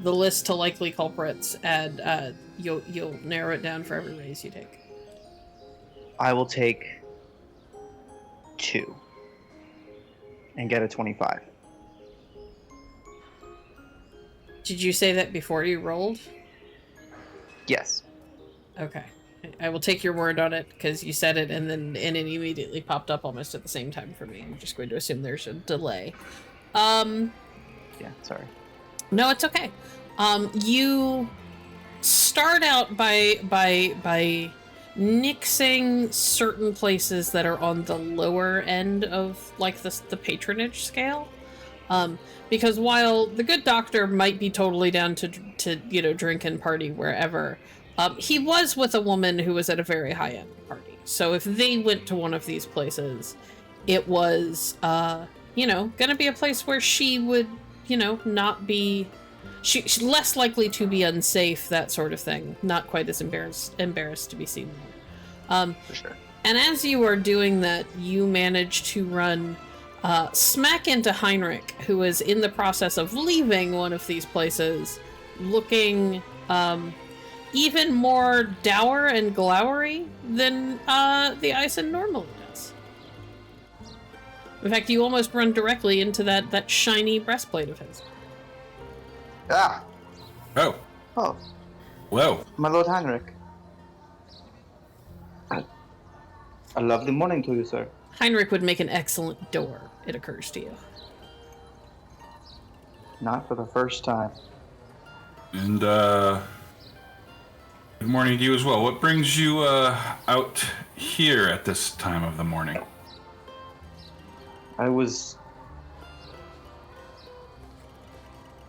list to likely culprits, and you'll narrow it down for every raise you take. I will take 2 and get a 25. Did you say that before you rolled? Yes. Okay. I will take your word on it, because you said it and it immediately popped up almost at the same time for me. I'm just going to assume there's a delay. Yeah, sorry. No, it's okay. You start out by nixing certain places that are on the lower end of like the patronage scale. Because while the good doctor might be totally down to drink and party wherever, he was with a woman who was at a very high-end party. So if they went to one of these places, it was, gonna be a place where she would, not be... She's less likely to be unsafe, that sort of thing. Not quite as embarrassed to be seen there. For sure. And as you are doing that, you manage to run smack into Heinrich, who is in the process of leaving one of these places, looking... even more dour and glowery than the Ison normally does. In fact, you almost run directly into that shiny breastplate of his. Ah! Oh, Oh, whoa. my Lord Heinrich. A lovely morning to you, sir. Heinrich would make an excellent door, it occurs to you. Not for the first time. And, good morning to you as well. What brings you, out here at this time of the morning?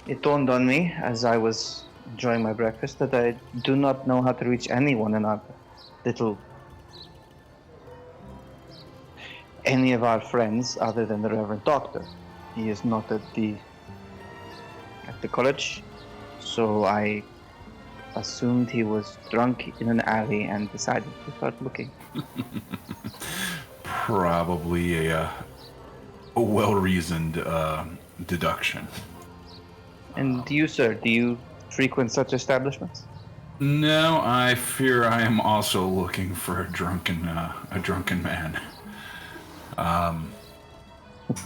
It dawned on me as I was enjoying my breakfast that I do not know how to reach anyone in our any of our friends other than the Reverend Doctor. He is not at the college, so I assumed he was drunk in an alley and decided to start looking. Probably a well-reasoned deduction. And you, sir, do you frequent such establishments? No, I fear I am also looking for a drunken man.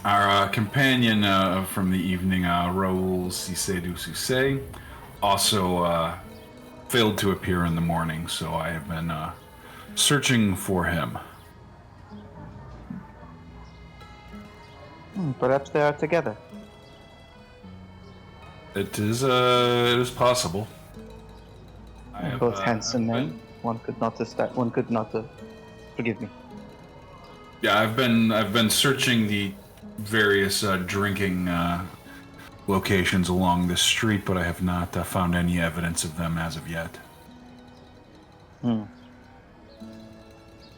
Our companion from the evening, Raoul Cissé du Cissé, also failed to appear in the morning, so I have been searching for him. Perhaps they are together. It is possible. Both handsome men. One could not forgive me. Yeah, I've been searching the various drinking locations along this street, but I have not found any evidence of them as of yet.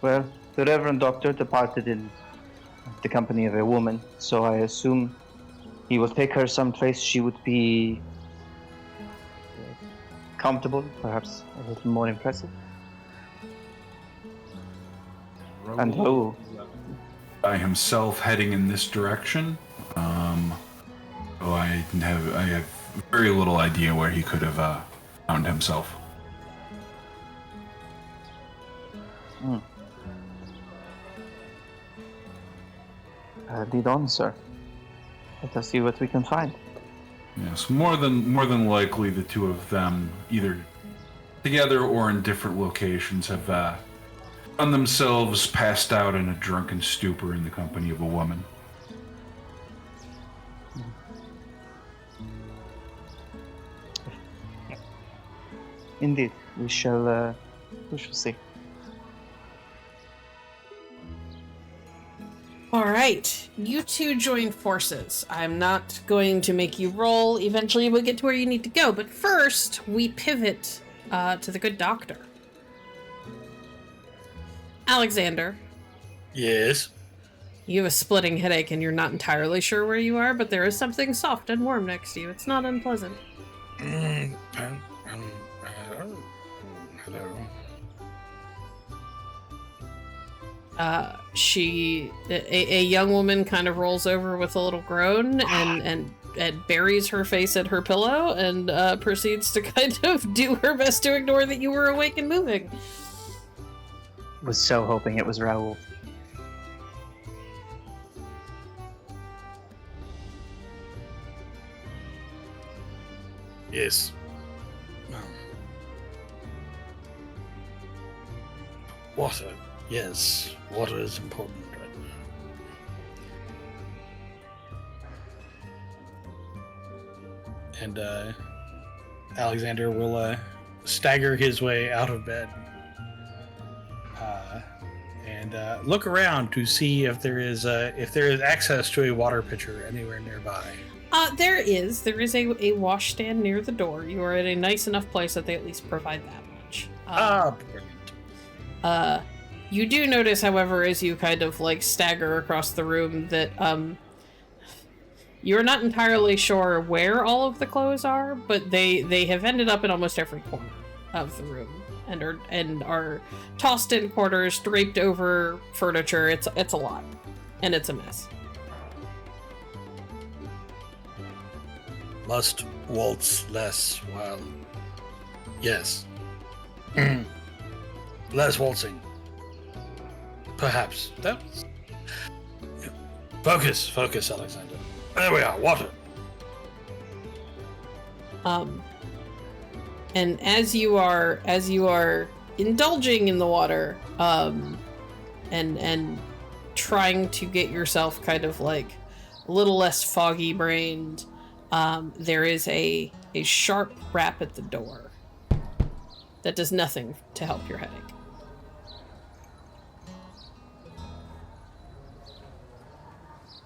Well, the Reverend Doctor departed in the company of a woman, so I assume he will take her someplace she would be comfortable, perhaps a little more impressive. And Raoul. By himself heading in this direction. So I have very little idea where he could have found himself. Lead on, sir. Let us see what we can find. Yes, more than likely the two of them, either together or in different locations, have found themselves passed out in a drunken stupor in the company of a woman. Indeed, we shall see. All right, you two join forces. I'm not going to make you roll. Eventually we'll get to where you need to go, but first we pivot to the good doctor. Alexander. Yes. You have a splitting headache and you're not entirely sure where you are, but there is something soft and warm next to you. It's not unpleasant. Hello. A young woman kind of rolls over with a little groan and buries her face at her pillow and proceeds to kind of do her best to ignore that you were awake and moving. Was so hoping it was Raoul. Yes. Water. Yes, water is important right now. And Alexander will stagger his way out of bed and look around to see if there is access to a water pitcher anywhere nearby. There is a washstand near the door. You are at a nice enough place that they at least provide that much. Brilliant. You do notice, however, as you kind of like stagger across the room that you're not entirely sure where all of the clothes are, but they have ended up in almost every corner of the room and are tossed in corners, draped over furniture. It's a lot, and it's a mess. Must waltz less while... Yes. Less waltzing. Perhaps. That's... Focus, Alexander. There we are, water. And as you are indulging in the water, and trying to get yourself kind of like a little less foggy brained, there is a sharp rap at the door that does nothing to help your headache.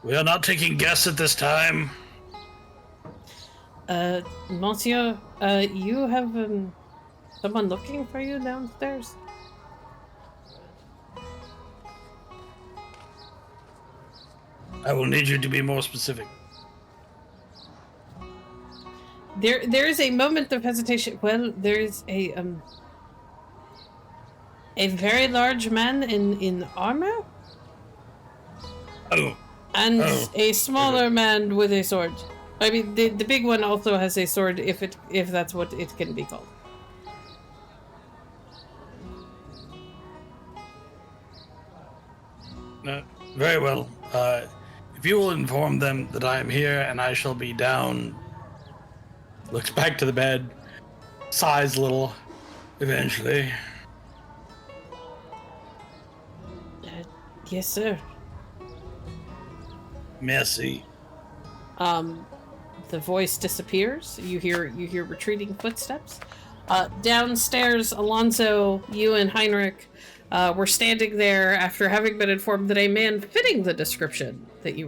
We are not taking guests at this time. Monsieur, you have someone looking for you downstairs? I will need you to be more specific. There is a moment of hesitation. Well, there is a very large man in armor. Oh. And a smaller man with a sword. I mean, the big one also has a sword, if that's what it can be called. Very well. If you will inform them that I am here and I shall be down. Looks back to the bed, sighs a little, eventually. Yes, sir. Merci. The voice disappears. You hear retreating footsteps. Downstairs, Alonso, you and Heinrich were standing there after having been informed that a man fitting the description that you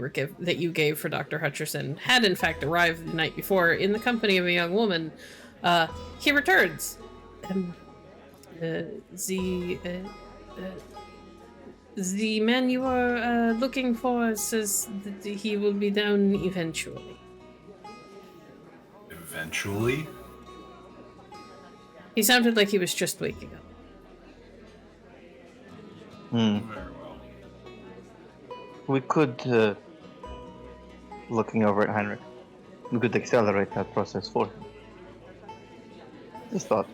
gave for Dr. Hutcheson had in fact arrived the night before in the company of a young woman. He returns. The man you are looking for says that he will be down eventually. Eventually? He sounded like he was just waking up. Very well. We could, looking over at Heinrich, we could accelerate that process for him. Just thought.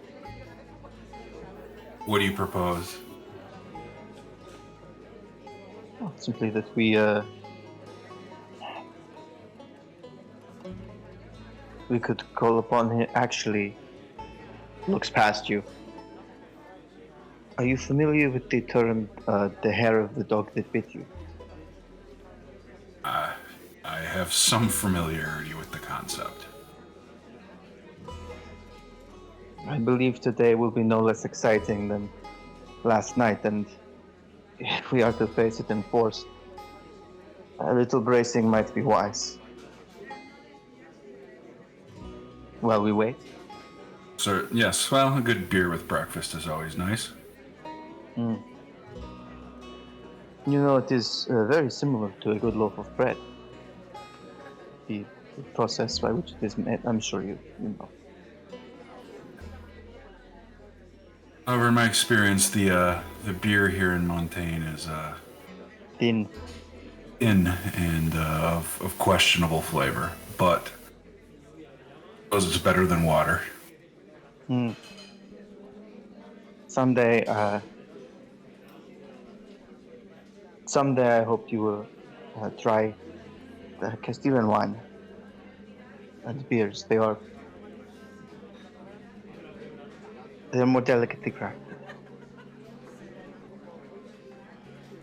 What do you propose? Simply that we could call upon him. Actually, looks past you. Are you familiar with the term, the hair of the dog that bit you? I have some familiarity with the concept. I believe today will be no less exciting than last night, and if we are to face it in force, a little bracing might be wise. While we wait. So, yes, well, a good beer with breakfast is always nice. Mm. You know, it is very similar to a good loaf of bread. The process by which it is made, I'm sure you know. However, in my experience, the beer here in Montaigne is Thin. thin and of questionable flavor, but I suppose it's better than water. Mm. Someday I hope you will try the Castilian wine and beers. They're more delicately crafted.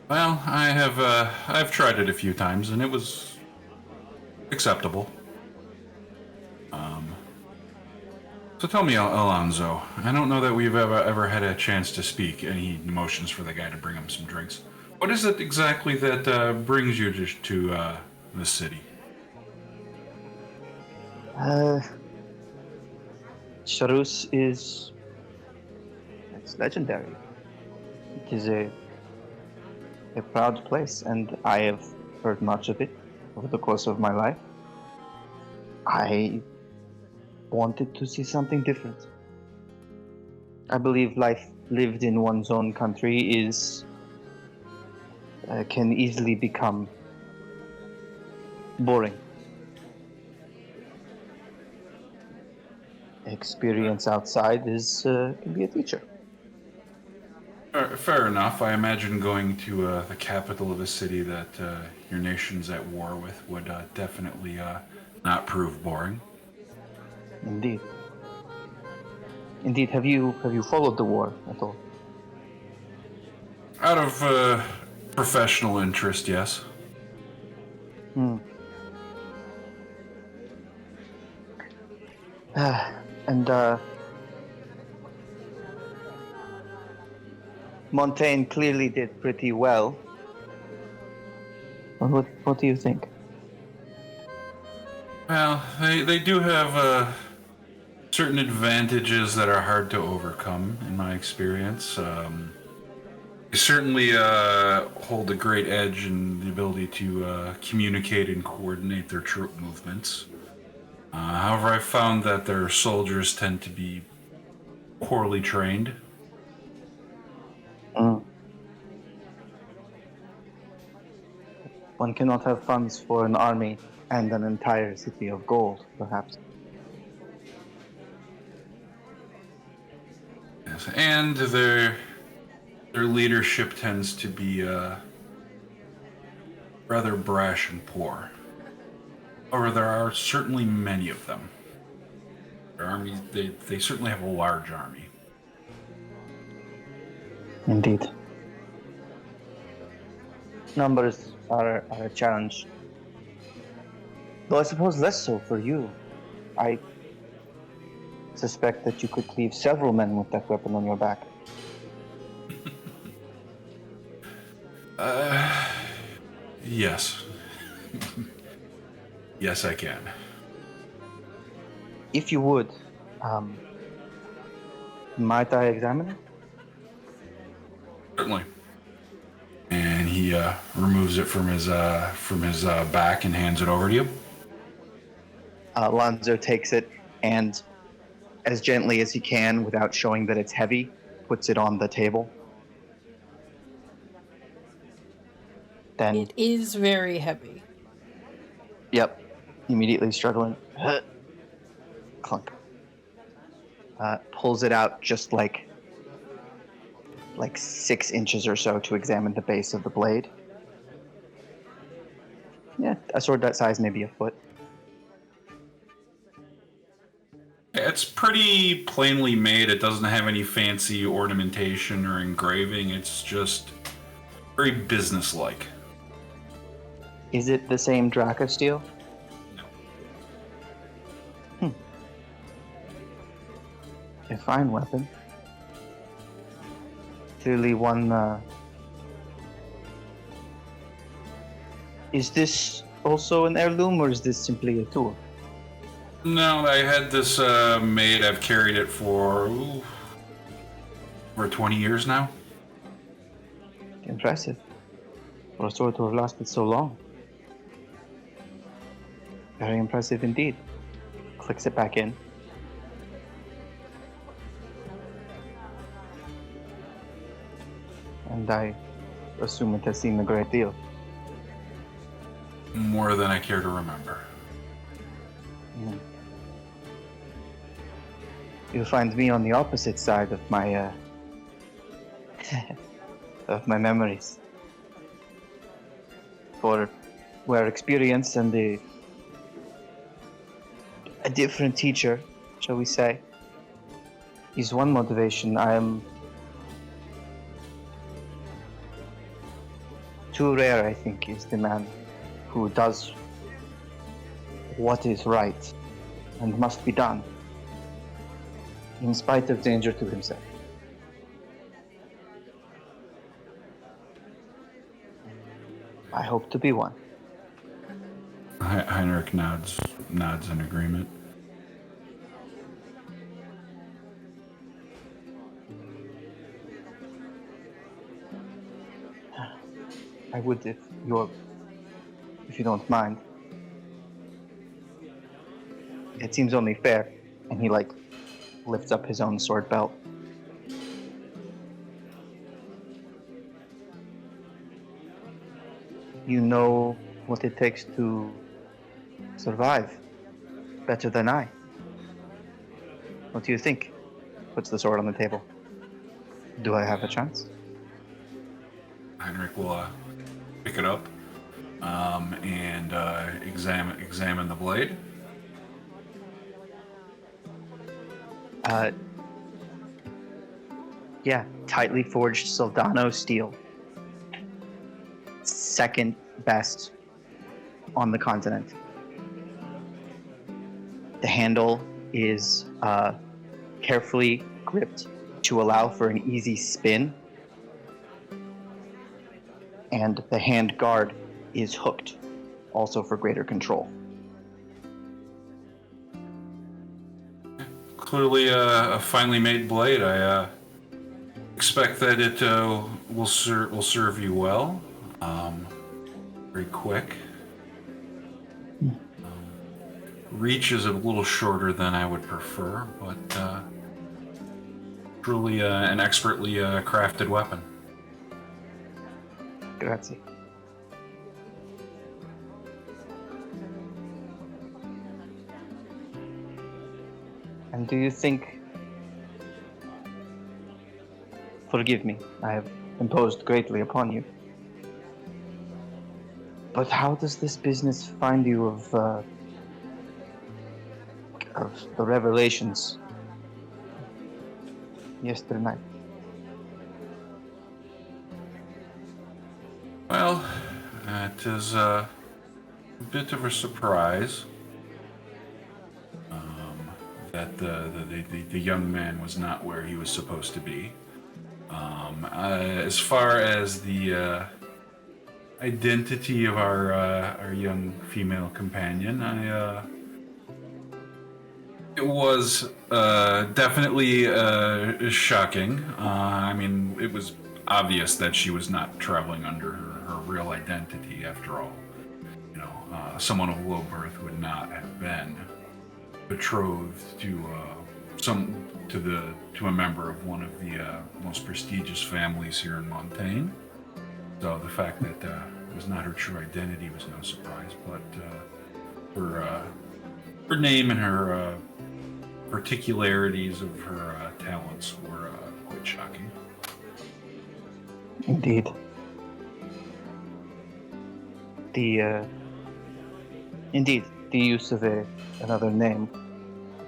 Well, I've tried it a few times and it was acceptable. So tell me, Alonso, I don't know that we've ever had a chance to speak. Any motions for the guy to bring him some drinks? What is it exactly that brings you to the city? Charus it's legendary. It is a proud place, and I have heard much of it over the course of my life. I wanted to see something different. I believe life lived in one's own country can easily become boring. Experience outside can be a teacher. Fair enough. I imagine going to the capital of a city that your nation's at war with would definitely not prove boring. Indeed. Have you followed the war at all? Out of professional interest, yes. Montaigne clearly did pretty well. What do you think? Well, they do have certain advantages that are hard to overcome, in my experience. They certainly hold a great edge in the ability to communicate and coordinate their troop movements. However, I've found that their soldiers tend to be poorly trained. One cannot have funds for an army and an entire city of gold, perhaps. Yes, and their leadership tends to be rather brash and poor. However, there are certainly many of them. Their army, they certainly have a large army. Indeed. Numbers are a challenge. Though I suppose less so for you. I suspect that you could cleave several men with that weapon on your back. Yes. Yes, I can. If you would, might I examine it? Certainly. And he removes it from his back and hands it over to you. Alonso takes it and, as gently as he can, without showing that it's heavy, puts it on the table. Then, It is very heavy. Yep, immediately struggling. Clunk. Pulls it out just like 6 inches or so to examine the base of the blade. Yeah, a sword that size, maybe a foot. It's pretty plainly made. It doesn't have any fancy ornamentation or engraving. It's just very businesslike. Is it the same Draca steel? No. A fine weapon. Clearly one, Is this also an heirloom, or is this simply a tool? No, I had this made. I've carried it for over 20 years now. Impressive. For a sword to have lasted so long. Very impressive indeed. Clicks it back in. And I assume it has seen a great deal. More than I care to remember. Mm. You'll find me on the opposite side of my of my memories. For where experience and a different teacher, shall we say, is one motivation, I am too rare, I think, is the man who does what is right and must be done, in spite of danger to himself. I hope to be one. Heinrich nods in agreement. I would if you don't mind. It seems only fair. And he lifts up his own sword belt. You know what it takes to survive better than I. What do you think? Puts the sword on the table. Do I have a chance? Heinrich will pick it up and examine the blade. Yeah, tightly forged Soldano steel. Second best on the continent. The handle is carefully gripped to allow for an easy spin. And the hand guard is hooked, also for greater control. Clearly a finely made blade. I expect that it will serve you well. Very quick. Reach is a little shorter than I would prefer, but truly an expertly crafted weapon. Grazie. And do you think... Forgive me, I have imposed greatly upon you. But how does this business find you of the revelations yesterday night? Well, it is a bit of a surprise that the young man was not where he was supposed to be. As far as the identity of our young female companion, it was definitely shocking. I mean, it was obvious that she was not traveling under her real identity after all. You know, someone of low birth would not have been betrothed to a member of one of the most prestigious families here in Montaigne. So the fact that it was not her true identity was no surprise, but her name and her particularities of her talents were quite shocking. Indeed. Indeed, the use of another name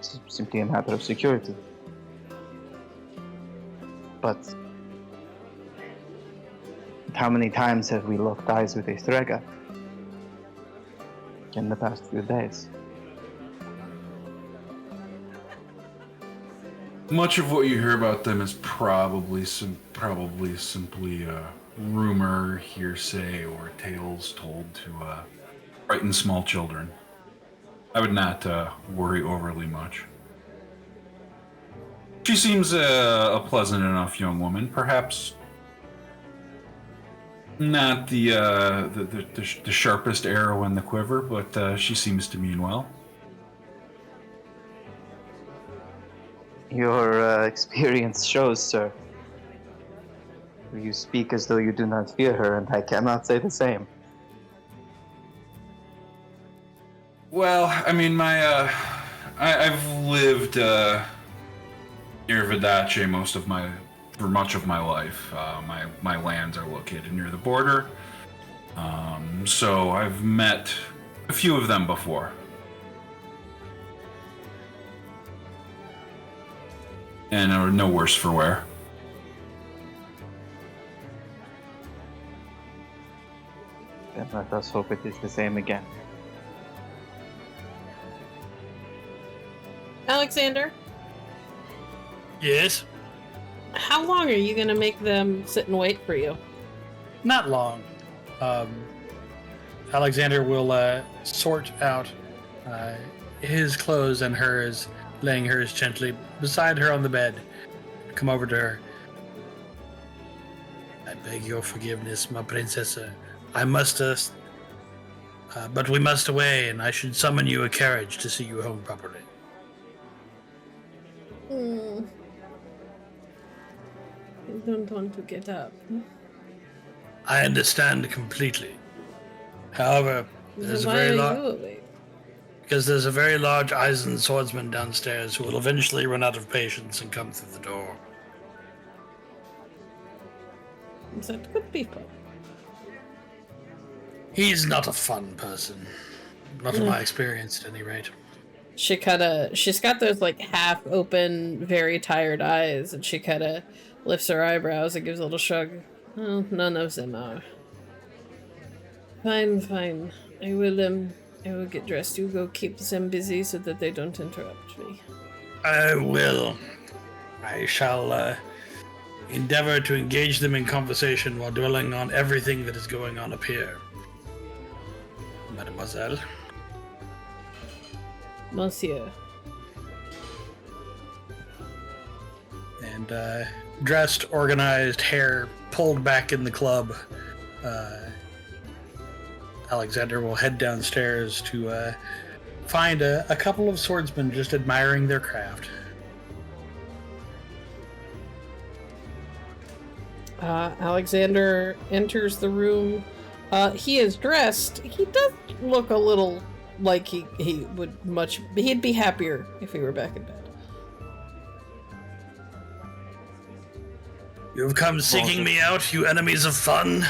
is simply a matter of security. But how many times have we locked eyes with a Strega in the past few days? Much of what you hear about them is probably simply rumor, hearsay, or tales told to frighten small children. I would not worry overly much. She seems a pleasant enough young woman, perhaps not the sharpest arrow in the quiver, but she seems to mean well. Your experience shows, sir. You speak as though you do not fear her, and I cannot say the same. Well, I mean, I've lived near Vidace for much of my life. My lands are located near the border, so I've met a few of them before. And are no worse for wear. Then let us hope it is the same again. Alexander, Yes? how long are you gonna make them sit and wait for you? Not long. Alexander will sort out his clothes and hers, laying hers gently beside her on the bed. Come over to her. I beg your forgiveness, my princess. I must, but we must away, and I should summon you a carriage to see you home properly. I don't want to get up. I understand completely. However, there's Why are you awake? because there's a very large Eisen swordsman downstairs who will eventually run out of patience and come through the door. That could be fun. He's not a fun person. Not from my experience, at any rate. She's got those like half open, very tired eyes, and she kinda lifts her eyebrows and gives a little shrug. Oh, none of them are. Fine. I will get dressed. You go keep them busy so that they don't interrupt me. I will. I shall endeavor to engage them in conversation while dwelling on everything that is going on up here. Mademoiselle. Monsieur. And dressed, organized, hair pulled back in the club, Alexander will head downstairs to find a couple of swordsmen just admiring their craft. Alexander enters the room. He is dressed. He does look a little like he'd be happier if he were back in bed. You've come seeking me out, you enemies of fun?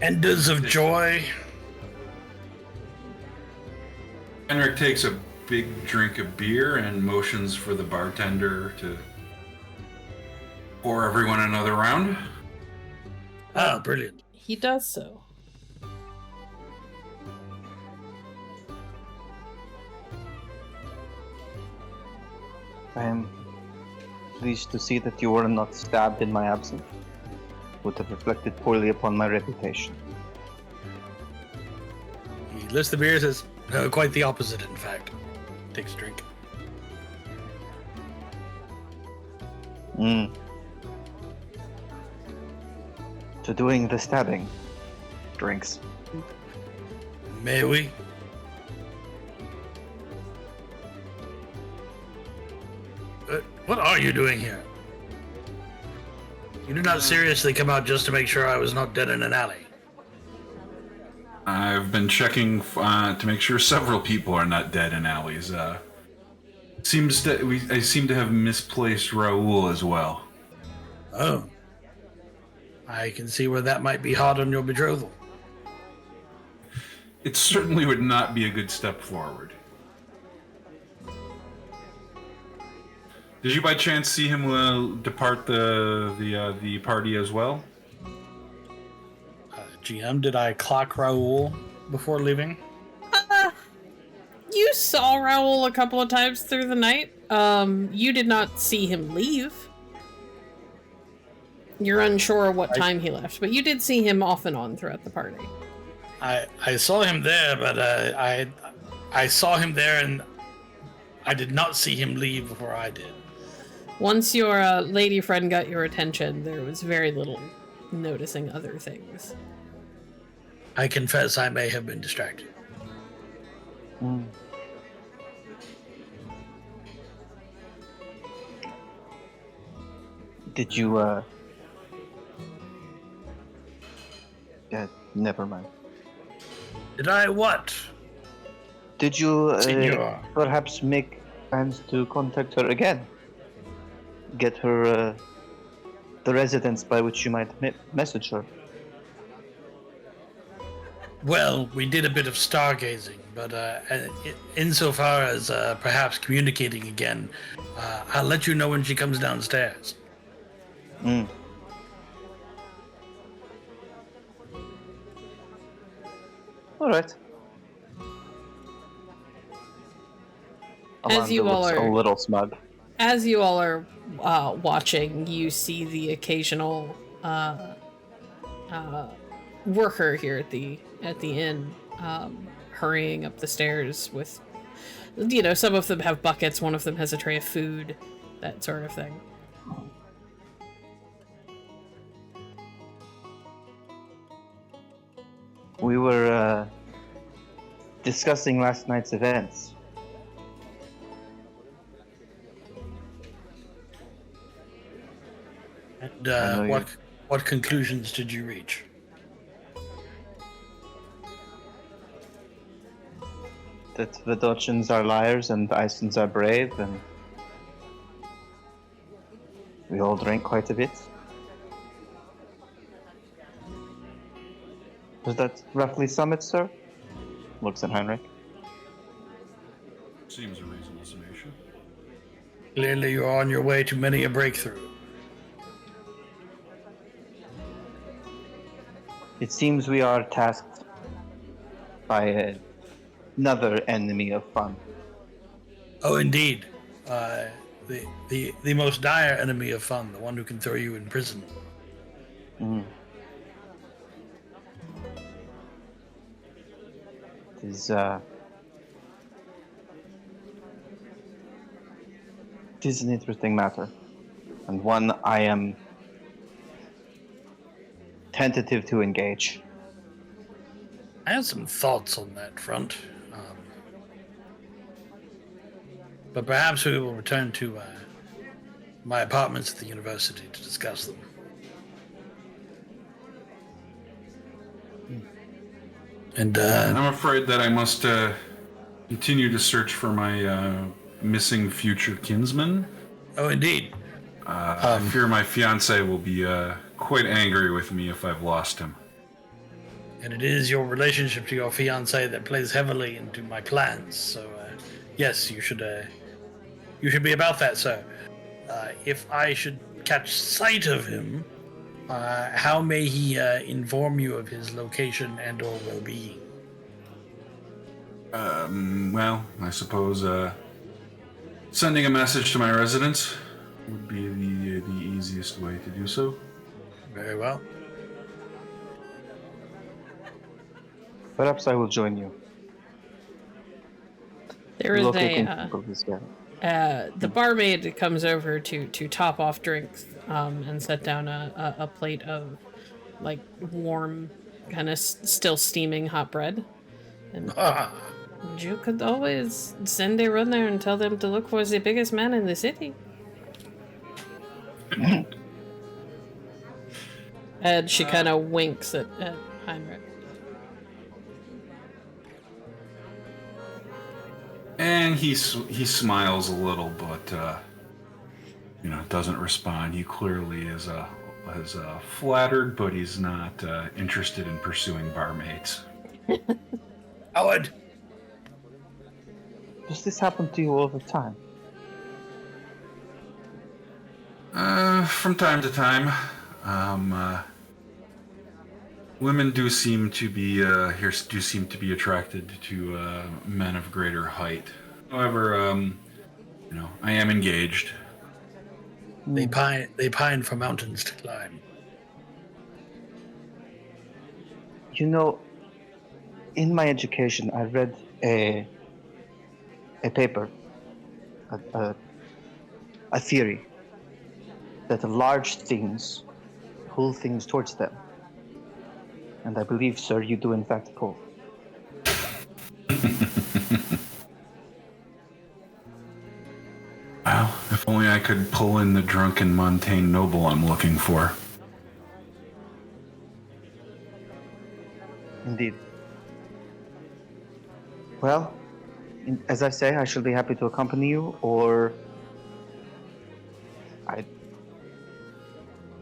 Enders of joy? Heinrich takes a big drink of beer and motions for the bartender to pour everyone another round. Ah, brilliant. He does so. I am pleased to see that you were not stabbed in my absence. Would have reflected poorly upon my reputation. He lifts the beer and says, no, quite the opposite, in fact. Takes a drink. To doing the stabbing. Drinks. May we? What are you doing here? You did not seriously come out just to make sure I was not dead in an alley. I've been checking to make sure several people are not dead in alleys. I seem to have misplaced Raoul as well. Oh. I can see where that might be hard on your betrothal. It certainly would not be a good step forward. Did you by chance see him depart the party as well? GM, did I clock Raoul before leaving? saw Raoul a couple of times through the night. You did not see him leave. You're unsure what time he left, but you did see him off and on throughout the party. I saw him there, but I saw him there and I did not see him leave before I did. Once your lady friend got your attention, there was very little noticing other things. I confess I may have been distracted. Did you, Yeah, never mind. Did I what? Did you Senor. perhaps make plans to contact her again? Get her the residence by which you might message her. Well, we did a bit of stargazing, but insofar as perhaps communicating again, I'll let you know when she comes downstairs. All right. As you all looks are- a little smug. As you all are watching, you see the occasional worker here at the inn hurrying up the stairs with, some of them have buckets, one of them has a tray of food, that sort of thing. We were discussing last night's events. And what conclusions did you reach? That Vedotians are liars and Isons are brave, and we all drank quite a bit. Does that roughly sum it, sir? Looks at Heinrich. Seems a reasonable summation. Clearly you're on your way to many a breakthrough. It seems we are tasked by another enemy of fun. Oh, indeed. The most dire enemy of fun, the one who can throw you in prison. It is an interesting matter, and one I am tentative to engage. I have some thoughts on that front. But perhaps we will return to my apartments at the university to discuss them. And I'm afraid that I must continue to search for my missing future kinsman. oh, indeed. I fear my fiance will be quite angry with me if I've lost him. And it is your relationship to your fiancé that plays heavily into my plans. So, yes, you should be about that, sir. If I should catch sight of him, how may he inform you of his location and or well-being? Well, I suppose sending a message to my residence would be the easiest way to do so. Very well. Perhaps I will join you. There is Locating a people this guy. the barmaid comes over to top off drinks and set down a plate of like warm, kind of still steaming hot bread. And you could always send a runner and tell them to look for the biggest man in the city. And she kind of winks at Heinrich. And he smiles a little, but doesn't respond. He clearly is flattered, but he's not interested in pursuing barmaids. Howard! Does this happen to you all the time? From time to time. Women do seem to be attracted to men of greater height. However, I am engaged. They pine for mountains to climb. In my education, I read a paper, a theory that large things pull things towards them. And I believe, sir, you do in fact pull. Well, if only I could pull in the drunken Montaigne noble I'm looking for. Indeed. Well, as I say, I shall be happy to accompany you, or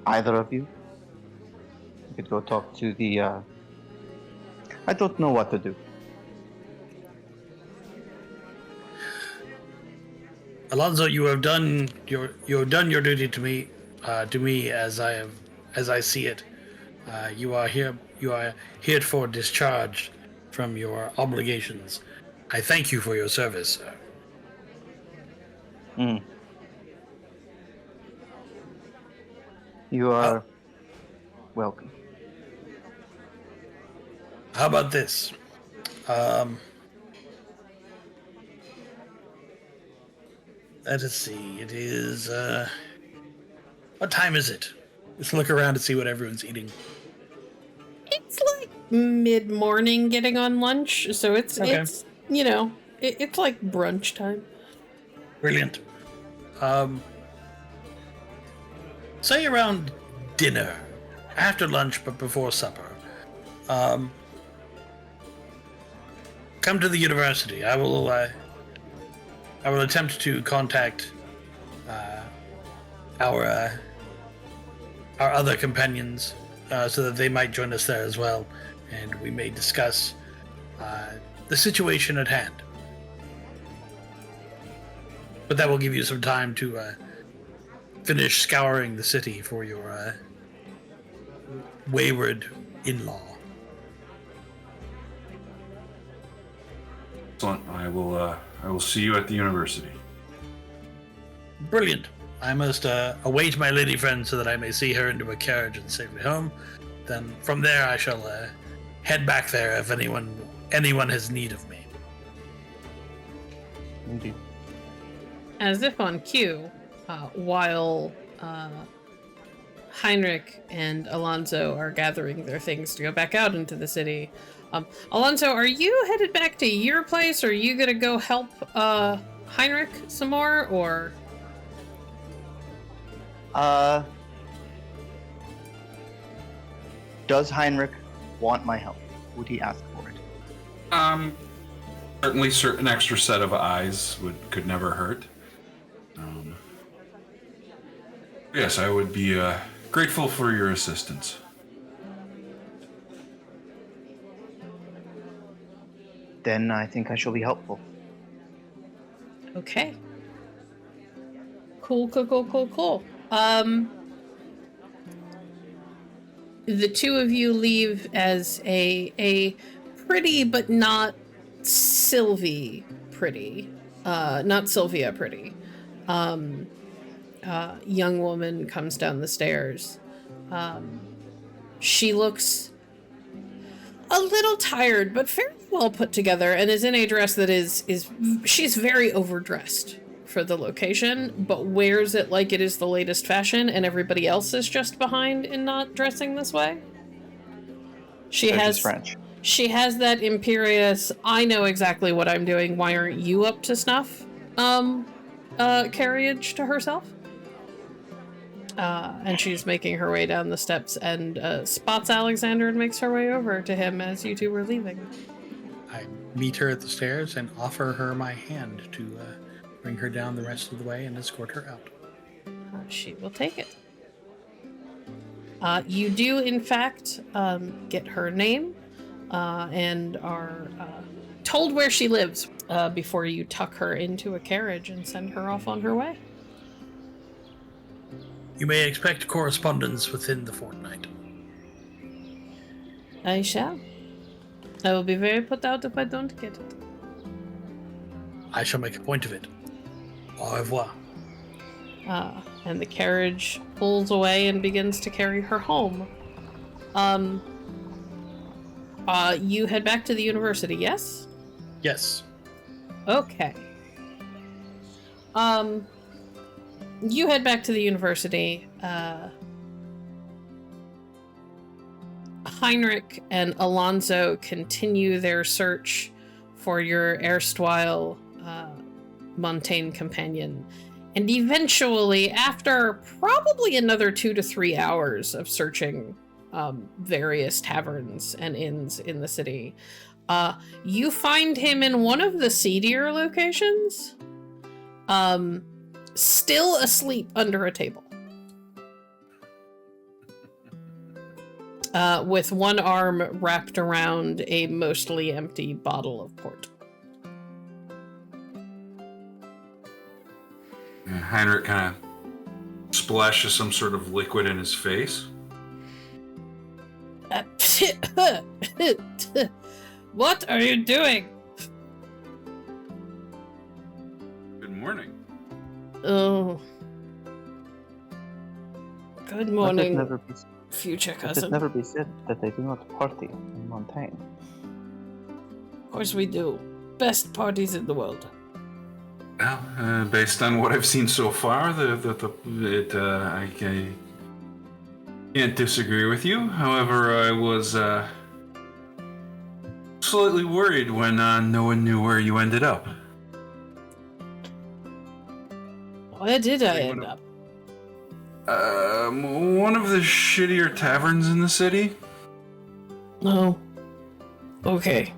either of you. You could go talk to the. I don't know what to do. Alonso, you have done your duty to me as I see it. You are heretofore discharged from your obligations. I thank you for your service, sir. You are welcome. How about this? Let us see. It is what time is it? Let's look around to see what everyone's eating. It's like mid-morning getting on lunch, so it's like brunch time. Brilliant. Say around dinner, after lunch but before supper. Come to the university. I will attempt to contact our other companions so that they might join us there as well, and we may discuss the situation at hand. But that will give you some time to finish scouring the city for your wayward in-law. Excellent. I will see you at the university. Brilliant. I must await my lady friend so that I may see her into a carriage and safely home. Then from there I shall head back there if anyone has need of me. Indeed. As if on cue, while Heinrich and Alonso are gathering their things to go back out into the city, Alonso, are you headed back to your place, or are you gonna go help Heinrich some more, or? Does Heinrich want my help? Would he ask for it? Certainly an extra set of eyes could never hurt. Yes, I would be grateful for your assistance. Then I think I shall be helpful. Okay. Cool. The two of you leave as a pretty but not Sylvia pretty. Young woman comes down the stairs. She looks a little tired, but fairly well put together, and is in a dress that she's very overdressed for the location, but wears it like it is the latest fashion, and everybody else is just behind in not dressing this way. She has that imperious, I know exactly what I'm doing, why aren't you up to snuff, carriage to herself. And she's making her way down the steps and spots Alexander and makes her way over to him as you two were leaving. I meet her at the stairs and offer her my hand to bring her down the rest of the way and escort her out. She will take it. You do, in fact, get her name and are told where she lives before you tuck her into a carriage and send her off on her way. You may expect correspondence within the fortnight. I shall. I will be very put out if I don't get it. I shall make a point of it. Au revoir. And the carriage pulls away and begins to carry her home. You head back to the university, yes? Yes. Okay. You head back to the university. Heinrich and Alonso continue their search for your erstwhile Montaigne companion. And eventually, after probably another 2 to 3 hours of searching various taverns and inns in the city, you find him in one of the seedier locations, still asleep under a table. With one arm wrapped around a mostly empty bottle of port. Heinrich kind of splashes some sort of liquid in his face. What are you doing? Good morning. Oh. Good morning, Let it future let it cousin. never be said that they do not party in Montaigne. Of course we do. Best parties in the world. Well, based on what I've seen so far, I can't disagree with you. However, I was slightly worried when no one knew where you ended up. Where did I end up? One of the shittier taverns in the city. Oh. Okay.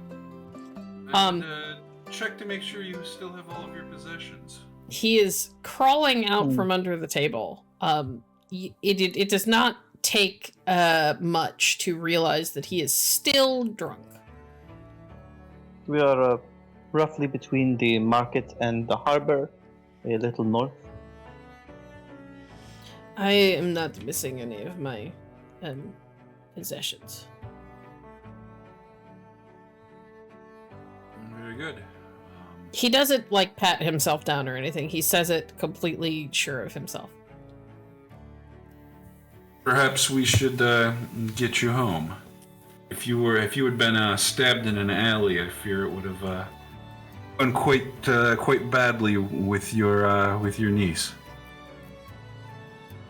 Check to make sure you still have all of your possessions. He is crawling out from under the table. It does not take much to realize that he is still drunk. We are roughly between the market and the harbor, a little north. I am not missing any of my possessions. Very good. He doesn't like pat himself down or anything. He says it completely sure of himself. Perhaps we should get you home. If you had been stabbed in an alley, I fear it would have gone quite badly with your niece.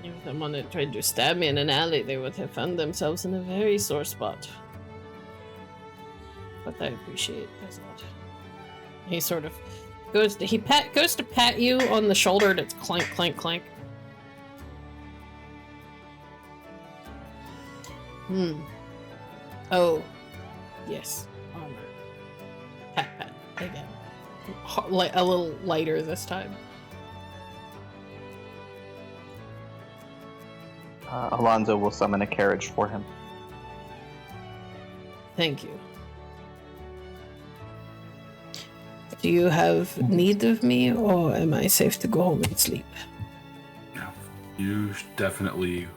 If someone had tried to stab me in an alley, they would have found themselves in a very sore spot. But I appreciate this lot. He sort of goes to pat you on the shoulder, and it's clank, clank, clank. Oh, yes, armor. Pat, pat again. Like a little lighter this time. Alonso will summon a carriage for him. Thank you. Do you have need of me, or am I safe to go home and sleep? No, you definitely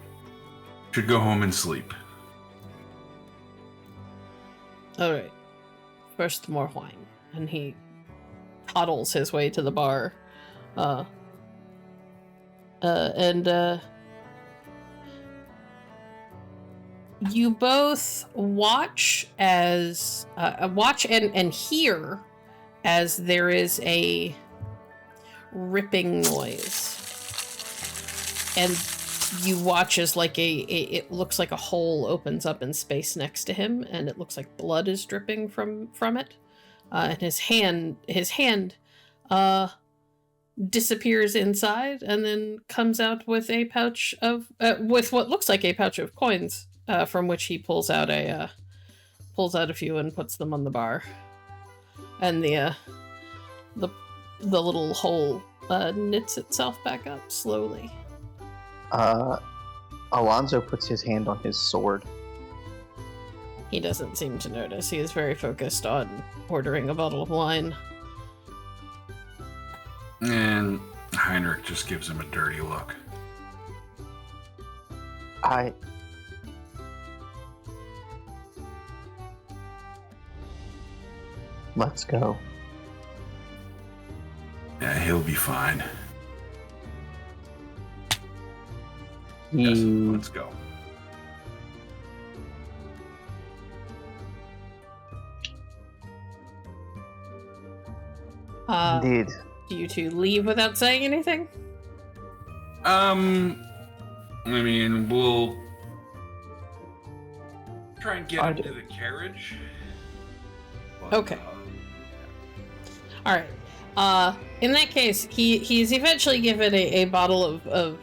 should go home and sleep. Alright. First, more wine. And he toddles his way to the bar. You both watch as watch and hear as there is a ripping noise, and you watch as like it looks like a hole opens up in space next to him, and it looks like blood is dripping from it, and his hand disappears inside, and then comes out with a pouch of with what looks like a pouch of coins. From which he pulls out a few and puts them on the bar, and the little hole knits itself back up slowly. Alonso puts his hand on his sword. He doesn't seem to notice. He is very focused on ordering a bottle of wine. And Heinrich just gives him a dirty look. Let's go. Yeah, he'll be fine. He, Yes, let's go. indeed. Do you two leave without saying anything? I mean, we'll try and get into the carriage. But, Okay. All right. In that case, he's eventually given a bottle of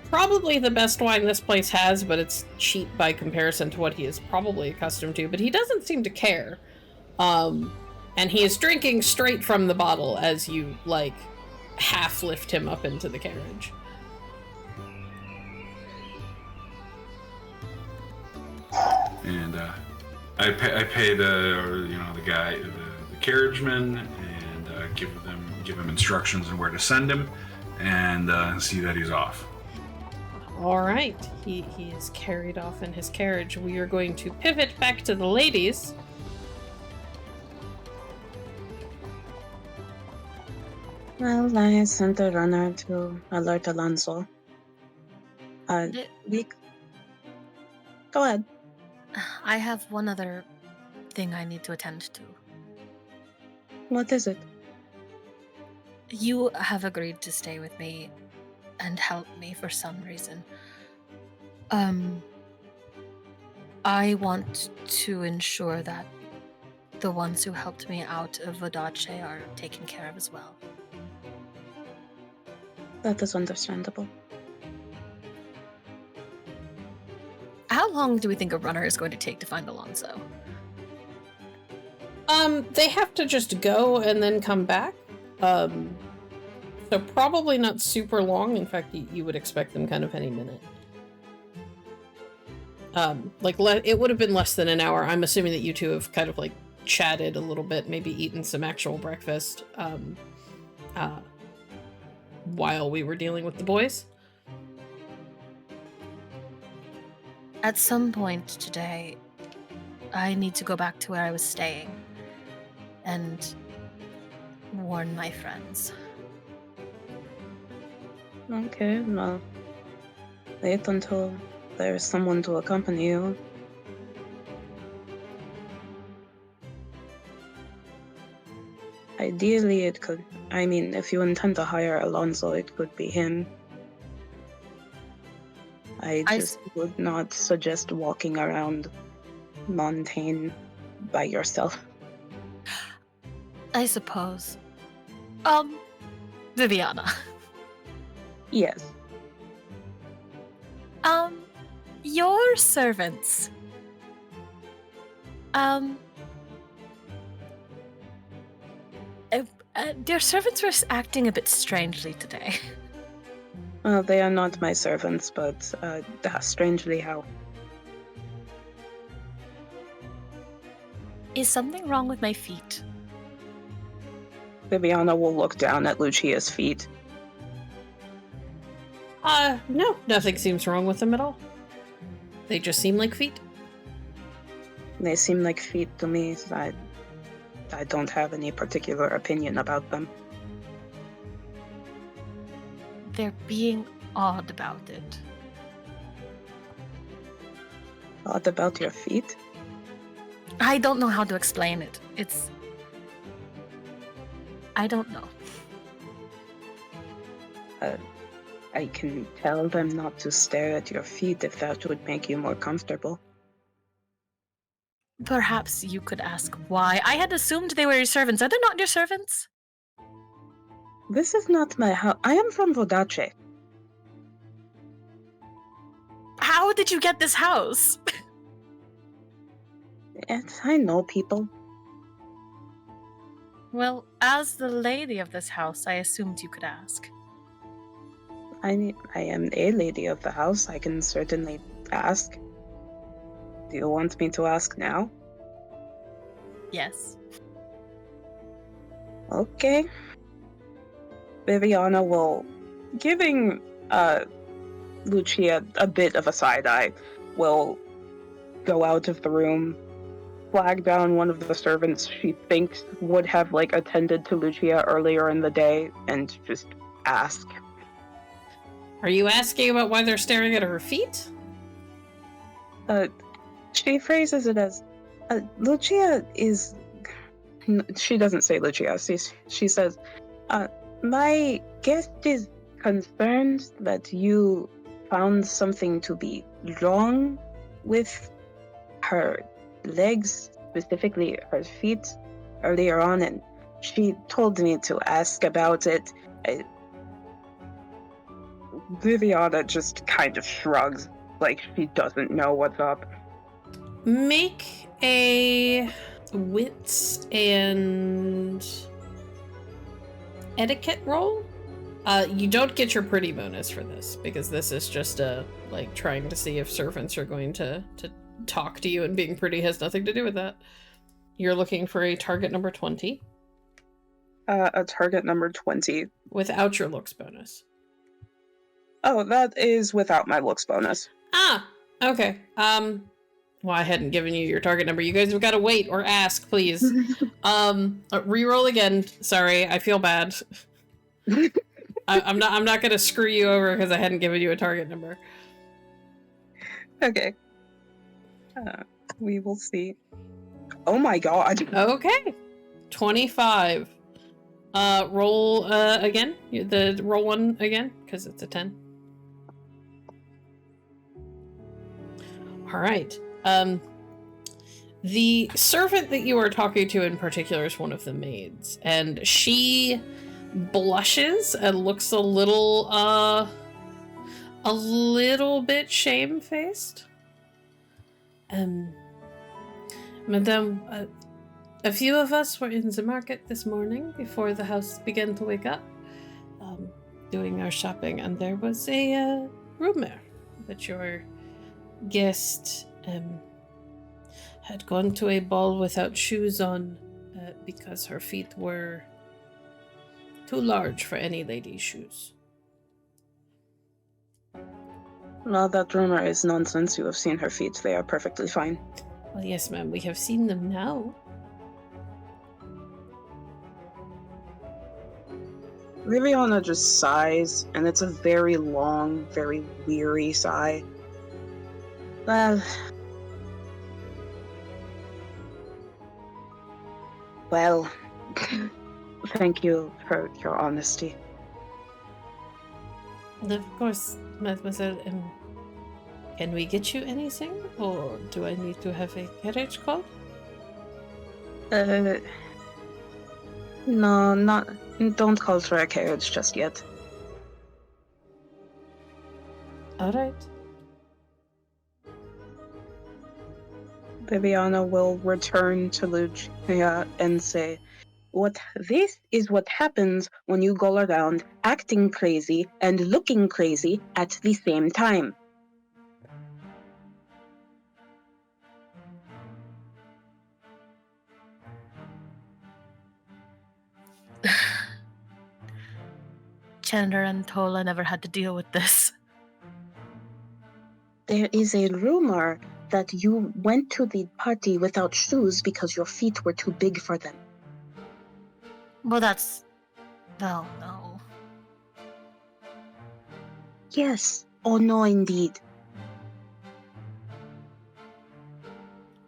probably the best wine this place has, but it's cheap by comparison to what he is probably accustomed to. But he doesn't seem to care. And he is drinking straight from the bottle as you, like, half lift him up into the carriage. And I pay the guy, the carriageman, and give him instructions on where to send him, and see that he's off. All right, he is carried off in his carriage. We are going to pivot back to the ladies. Well, I sent a runner to alert Alonso. Go ahead. I have one other thing I need to attend to. What is it? You have agreed to stay with me and help me for some reason. I want to ensure that the ones who helped me out of Vodace are taken care of as well. That is understandable. How long do we think a runner is going to take to find Alonso? They have to just go and then come back. So probably not super long. In fact, you would expect them kind of any minute. It would have been less than an hour. I'm assuming that you two have kind of like chatted a little bit, maybe eaten some actual breakfast, while we were dealing with the boys. At some point today, I need to go back to where I was staying and warn my friends. Okay, well, wait until there's someone to accompany you. Ideally, it could. I mean, if you intend to hire Alonso, it could be him. I just would not suggest walking around Montaigne by yourself. I suppose. Viviana. Yes. Your servants. Their servants were acting a bit strangely today. Well, they are not my servants, but strangely how? Is something wrong with my feet? Viviana will look down at Lucia's feet. No, nothing seems wrong with them at all. They just seem like feet. They seem like feet to me. I don't have any particular opinion about them. They're being odd about it. Odd about your feet? I don't know how to explain it. I don't know. I can tell them not to stare at your feet if that would make you more comfortable. Perhaps you could ask why. I had assumed they were your servants. Are they not your servants? This is not my house. I am from Vodace. How did you get this house? I know people. Well, as the lady of this house, I assumed you could ask. I am a lady of the house. I can certainly ask. Do you want me to ask now? Yes. Okay. Viviana will, giving Lucia a bit of a side eye, will go out of the room, flag down one of the servants she thinks would have, attended to Lucia earlier in the day and just ask. Are you asking about why they're staring at her feet? She phrases it as, Lucia is... She doesn't say Lucia. She says, my guest is concerned that you found something to be wrong with her legs, specifically her feet, earlier on, and she told me to ask about it. Viviana just kind of shrugs, like she doesn't know what's up. Make a wits and etiquette roll. You don't get your pretty bonus for this, because this is just trying to see if servants are going to talk to you, and being pretty has nothing to do with that. You're looking for a target number 20. A target number 20. Without your looks bonus. Oh, that is without my looks bonus. Ah! Okay. Well, I hadn't given you your target number. You guys have got to wait or ask, please. Reroll again. Sorry, I feel bad. I'm not gonna screw you over because I hadn't given you a target number. Okay. We will see. Oh my god. Okay. 25. Roll again. Roll one again, because it's a 10. Alright. The servant that you are talking to in particular is one of the maids, and she blushes and looks a little bit shamefaced. Madame, a few of us were in the market this morning before the house began to wake up, doing our shopping, and there was a rumor that your guest had gone to a ball without shoes on because her feet were too large for any lady's shoes. Well, that rumor is nonsense. You have seen her feet. They are perfectly fine. Well, yes, ma'am. We have seen them now. Viviana just sighs, and it's a very long, very weary sigh. Well, thank you for your honesty. Of course, mademoiselle. Can we get you anything? Or do I need to have a carriage called? No, don't call for a carriage just yet. Alright. Viviana will return to Lucia and say, This is what happens when you go around acting crazy and looking crazy at the same time. Chandler and Tola never had to deal with this. There is a rumor that you went to the party without shoes because your feet were too big for them. Well, that's... Oh, no. Yes. Oh, no, indeed.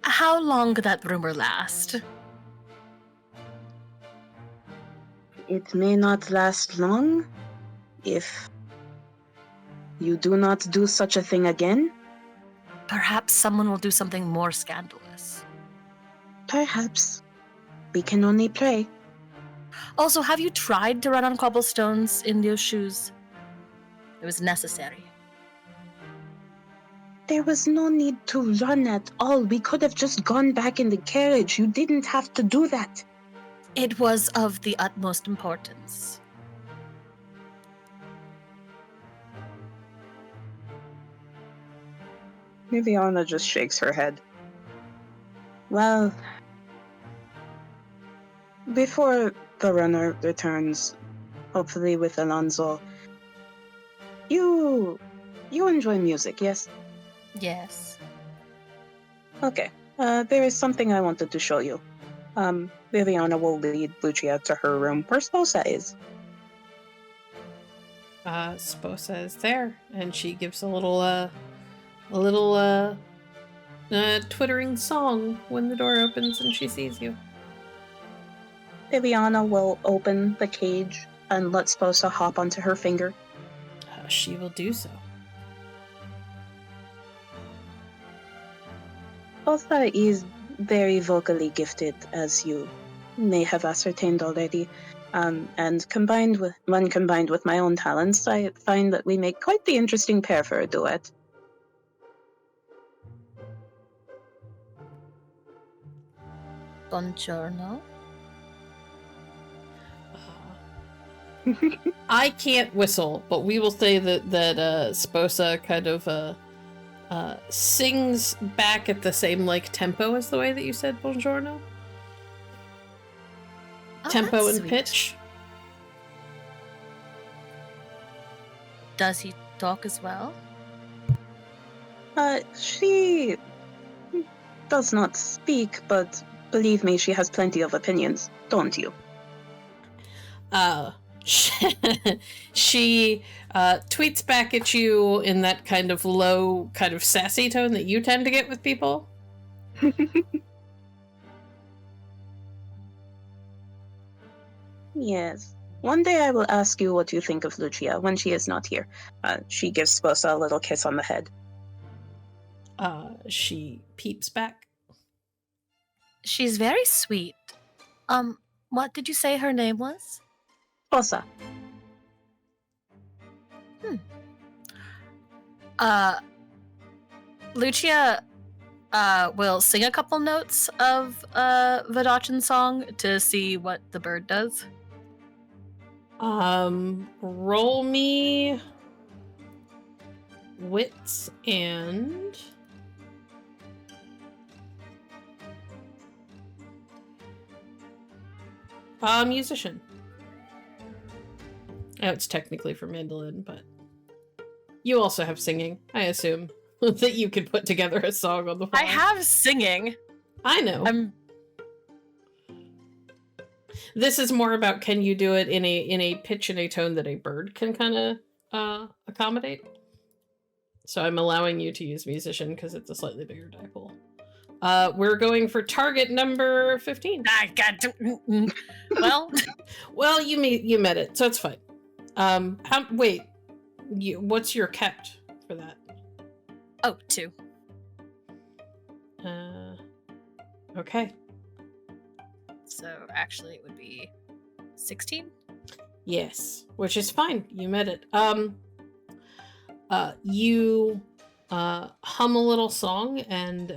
How long could that rumor last? It may not last long if you do not do such a thing again. Perhaps someone will do something more scandalous. Perhaps. We can only pray. Also, have you tried to run on cobblestones in those shoes? It was necessary. There was no need to run at all. We could have just gone back in the carriage. You didn't have to do that. It was of the utmost importance. Viviana just shakes her head. Well, before the runner returns, hopefully with Alonso, you enjoy music, yes? Yes. Okay. There is something I wanted to show you. Viviana will lead Lucia to her room where Sposa is. Sposa is there, and she gives a little twittering song when the door opens and she sees you. Viviana will open the cage and let Sposa hop onto her finger. She will do so. Sposa is very vocally gifted, as you may have ascertained already. And when combined with my own talents, I find that we make quite the interesting pair for a duet. Buongiorno. I can't whistle, but we will say that Sposa kind of sings back at the same like tempo as the way that you said buongiorno. Oh, Tempo that's and sweet. pitch. Does he talk as well? She does not speak, but believe me, she has plenty of opinions, don't you? She tweets back at you in that kind of low, kind of sassy tone that you tend to get with people. Yes. One day I will ask you what you think of Lucia when she is not here. She gives Sposa a little kiss on the head. She peeps back. She's very sweet. What did you say her name was? Sposa. Lucia will sing a couple notes of Vodachan song to see what the bird does. Roll me wits and musician. Oh, it's technically for mandolin, but you also have singing, I assume, that you could put together a song on the fly. I have singing. I know. This is more about can you do it in a pitch and a tone that a bird can kind of accommodate. So I'm allowing you to use musician because it's a slightly bigger die pool. We're going for target number 15. I got to. Well, well, you met it, so it's fine. What's your kept for that? Oh, 2. Okay. So actually, it would be 16. Yes, which is fine. You met it. You hum a little song, and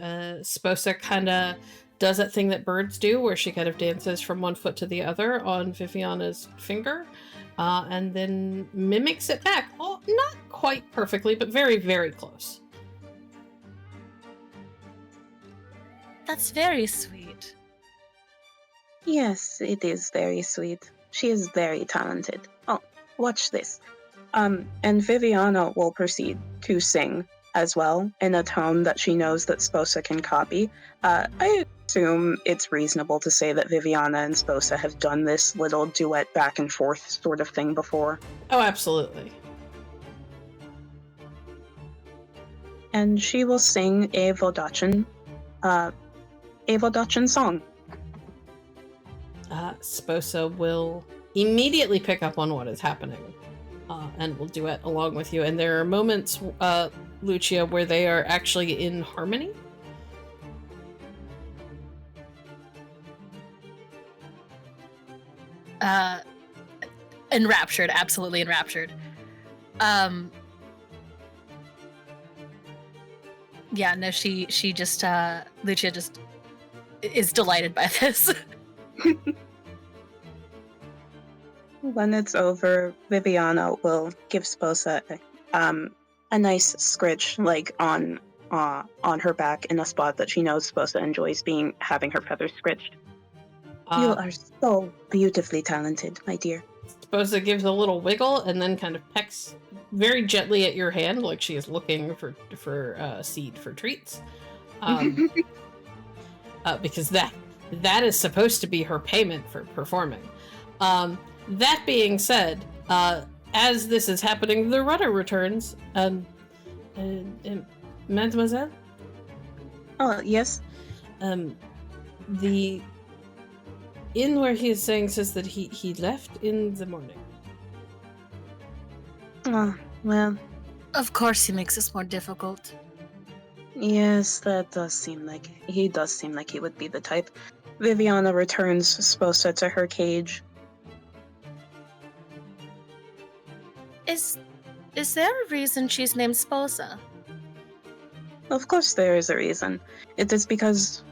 Sposa kind of does that thing that birds do, where she kind of dances from one foot to the other on Viviana's finger, and then mimics it back. Oh, not quite perfectly, but very, very close. That's very sweet. Yes, it is very sweet. She is very talented. Oh, watch this. And Viviana will proceed to sing as well in a tone that she knows that Sposa can copy. I assume it's reasonable to say that Viviana and Sposa have done this little duet back and forth sort of thing before. Oh, absolutely. And she will sing a Vodachan song. Sposa will immediately pick up on what is happening, and will duet along with you. And there are moments, Lucia, where they are actually in harmony. Enraptured, absolutely enraptured. Yeah, no, she just Lucia just is delighted by this. When it's over, Viviana will give Sposa a nice scritch, like on her back in a spot that she knows Sposa enjoys having her feathers scritched. You are so beautifully talented, my dear. Sposa gives a little wiggle and then kind of pecks very gently at your hand, like she is looking for seed for treats. because that is supposed to be her payment for performing. That being said, as this is happening, the rudder returns. Mademoiselle? Oh, yes. The inn where he is staying says that he left in the morning. Oh, well, Of course, he makes this more difficult. yes, that does seem like he would be the type. Viviana returns Sposa to her cage. Is there a reason she's named Sposa? Of course there is a reason. It is because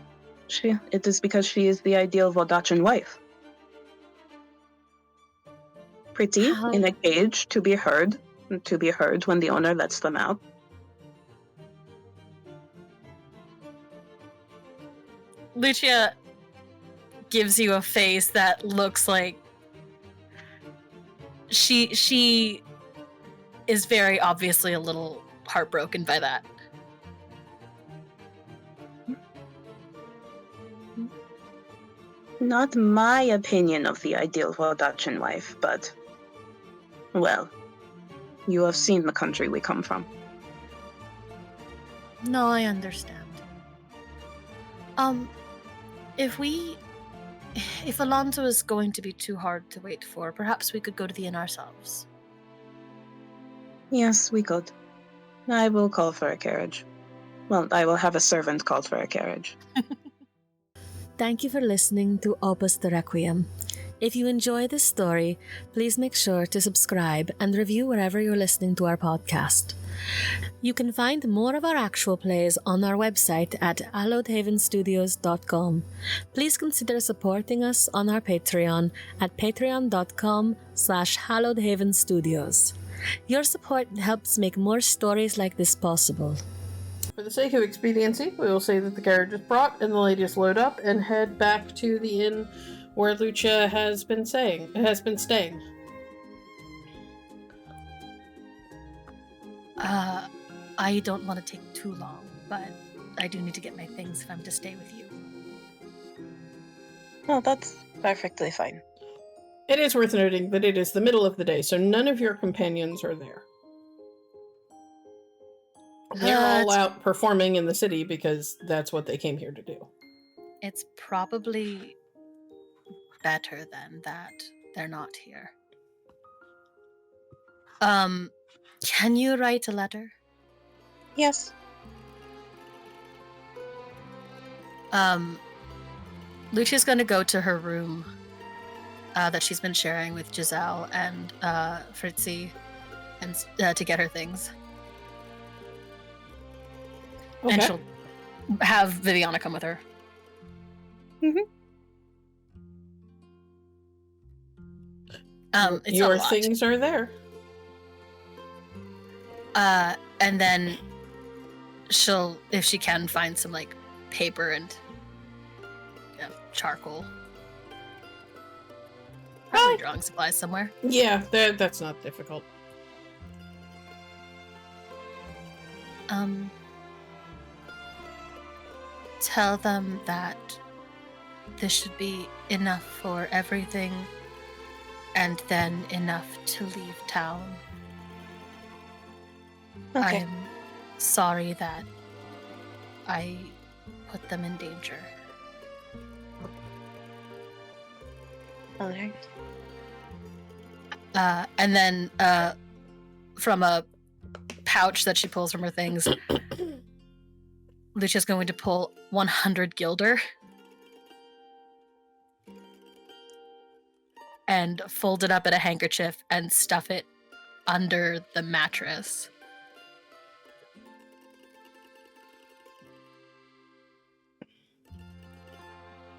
she is the ideal Vodachan wife. Pretty, How- in a cage, to be heard when the owner lets them out. Lucia gives you a face that looks like she is very obviously a little heartbroken by that. Not my opinion of the ideal Vodachan wife, but, well, you have seen the country we come from. No, I understand. If Alonso is going to be too hard to wait for, perhaps we could go to the inn ourselves. Yes, we could. I will call for a carriage. Well, I will have a servant call for a carriage. Thank you for listening to Opus the Requiem. If you enjoy this story, please make sure to subscribe and review wherever you're listening to our podcast. You can find more of our actual plays on our website at hallowedhavenstudios.com. Please consider supporting us on our Patreon at patreon.com/hallowedhavenstudios. Your support helps make more stories like this possible. For the sake of expediency, we will say that the carriage is brought and the ladies load up and head back to the inn where Lucia has been staying. I don't want to take too long, but I do need to get my things if I'm to stay with you. Well, that's perfectly fine. It is worth noting that it is the middle of the day, so none of your companions are there. They're all out performing in the city because that's what they came here to do. It's probably better then that they're not here. Can you write a letter? Yes. Lucia's gonna go to her room that she's been sharing with Giselle and Fritzy and to get her things. Okay. And she'll have Viviana come with her. It's Your a lot. things are there. And then she'll, if she can, find some like paper and charcoal. Probably drawing supplies somewhere. Yeah, that's not difficult. Tell them that this should be enough for everything and then enough to leave town. Okay. I'm sorry that I put them in danger. Alright. And then from a pouch that she pulls from her things, Lucia's going to pull 100 guilder and fold it up in a handkerchief and stuff it under the mattress.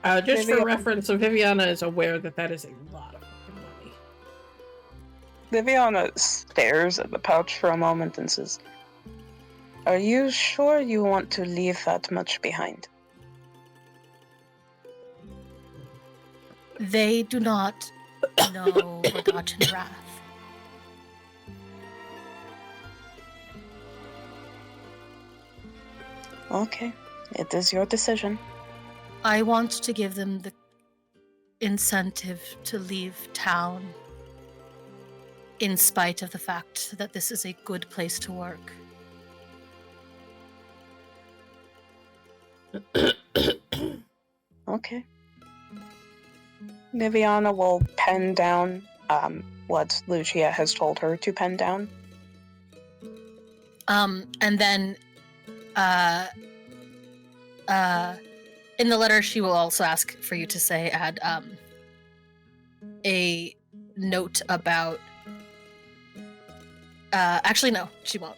Just for Viviana- reference, so Viviana is aware that that is a lot of fucking money. Viviana stares at the pouch for a moment and says, "Are you sure you want to leave that much behind?" They do not know Vodachan wrath. Okay, it is your decision. I want to give them the incentive to leave town in spite of the fact that this is a good place to work. Okay. Viviana will pen down what Lucia has told her to pen down. And then in the letter she will also ask for you to add a note about actually no, she won't.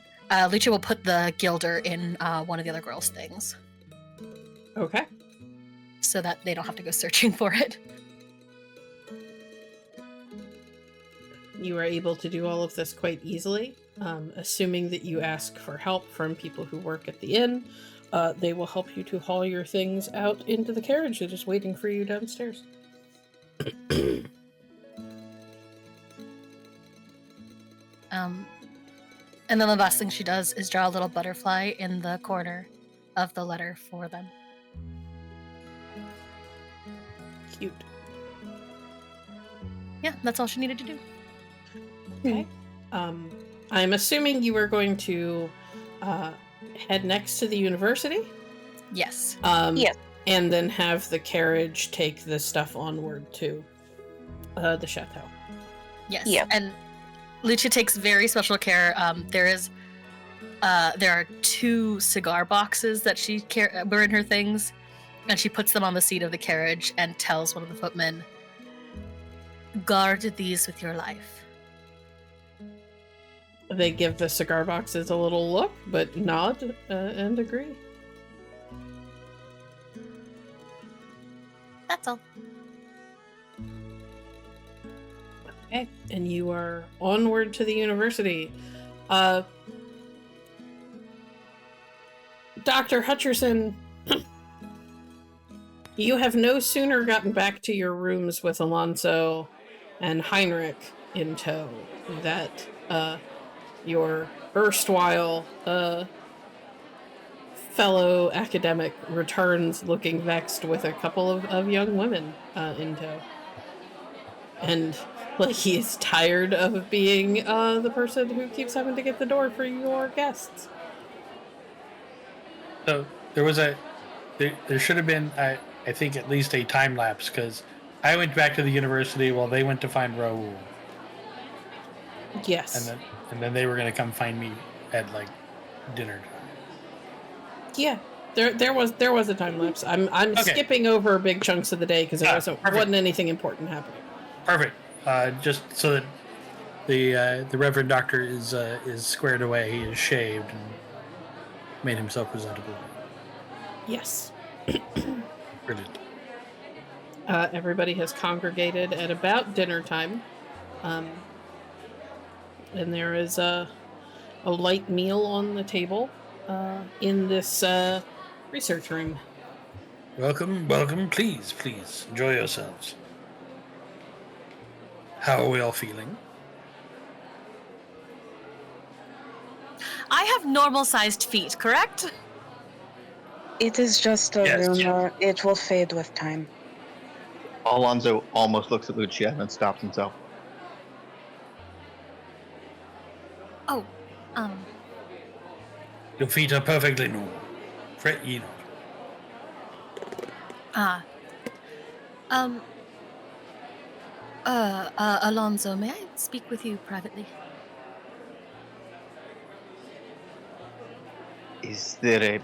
Lucia will put the gilder in one of the other girls' things. Okay. So that they don't have to go searching for it. You are able to do all of this quite easily, assuming that you ask for help from people who work at the inn. They will help you to haul your things out into the carriage that is waiting for you downstairs. And then the last thing she does is draw a little butterfly in the corner of the letter for them. Cute. Yeah, that's all she needed to do. Okay. I'm assuming you are going to head next to the university? Yes. Yes. And then have the carriage take the stuff onward to the chateau. Yes. Yeah. And Lucia takes very special care. There are 2 cigar boxes that she were in her things, and she puts them on the seat of the carriage and tells one of the footmen, "Guard these with your life." They give the cigar boxes a little look, but nod and agree. That's all. Okay, and you are onward to the university. Dr. Hutcheson, you have no sooner gotten back to your rooms with Alonso and Heinrich in tow that your erstwhile fellow academic returns looking vexed with a couple of young women in tow. And like he is tired of being the person who keeps having to get the door for your guests. So there should have been, I think, at least a time lapse, because I went back to the university while they went to find Raoul. Yes. And then they were going to come find me at like dinner time. Yeah. There was a time lapse. I'm Okay. skipping over big chunks of the day because there wasn't anything important happening. Perfect. Just so that the Reverend Doctor is squared away, he is shaved and made himself presentable. Yes. Brilliant. Everybody has congregated at about dinner time. And there is a light meal on the table in this research room. Welcome. Please, enjoy yourselves. How are we all feeling? I have normal-sized feet, correct? It is just a Yes. rumor. It will fade with time. Alonso almost looks at Lucia and then stops himself. Oh, Your feet are perfectly normal. Fret ye not. Alonso, may I speak with you privately? Is there a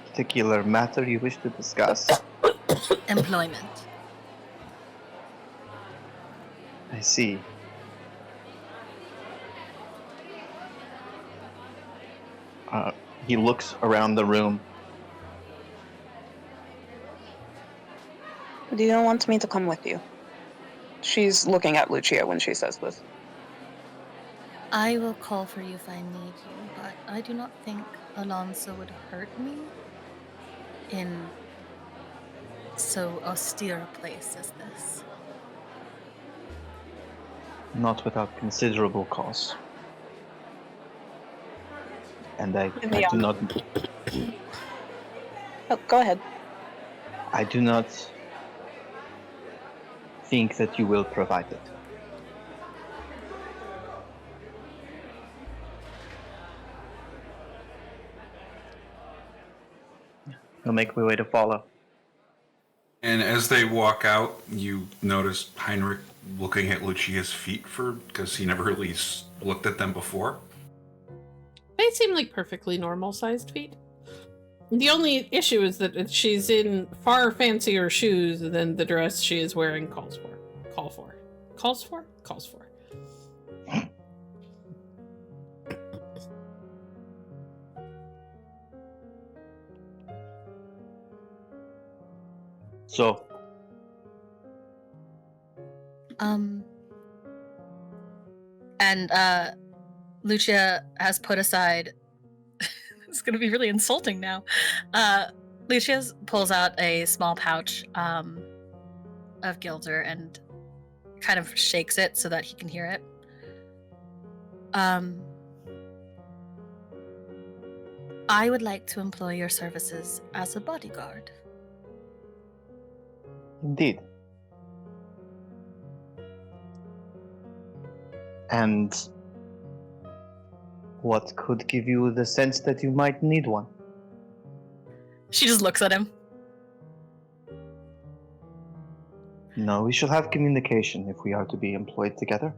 particular matter you wish to discuss? Employment. I see. He looks around the room. Do you want me to come with you? She's looking at Lucia when she says this. I will call for you if I need you, but I do not think Alonso would hurt me in so austere a place as this. Not without considerable cost. And I Yeah. do not. Oh, go ahead. I do not think that you will provide it. I'll make my way to follow. And as they walk out, you notice Heinrich looking at Lucia's feet because he never really looked at them before. They seem like perfectly normal-sized feet. The only issue is that she's in far fancier shoes than the dress she is wearing calls for. Calls for? So, And Lucia has put aside. It's going to be really insulting now. Lucia pulls out a small pouch of gilder and kind of shakes it so that he can hear it. I would like to employ your services as a bodyguard. indeed. And what could give you the sense that you might need one? She just looks at him. No, we shall have communication if we are to be employed together.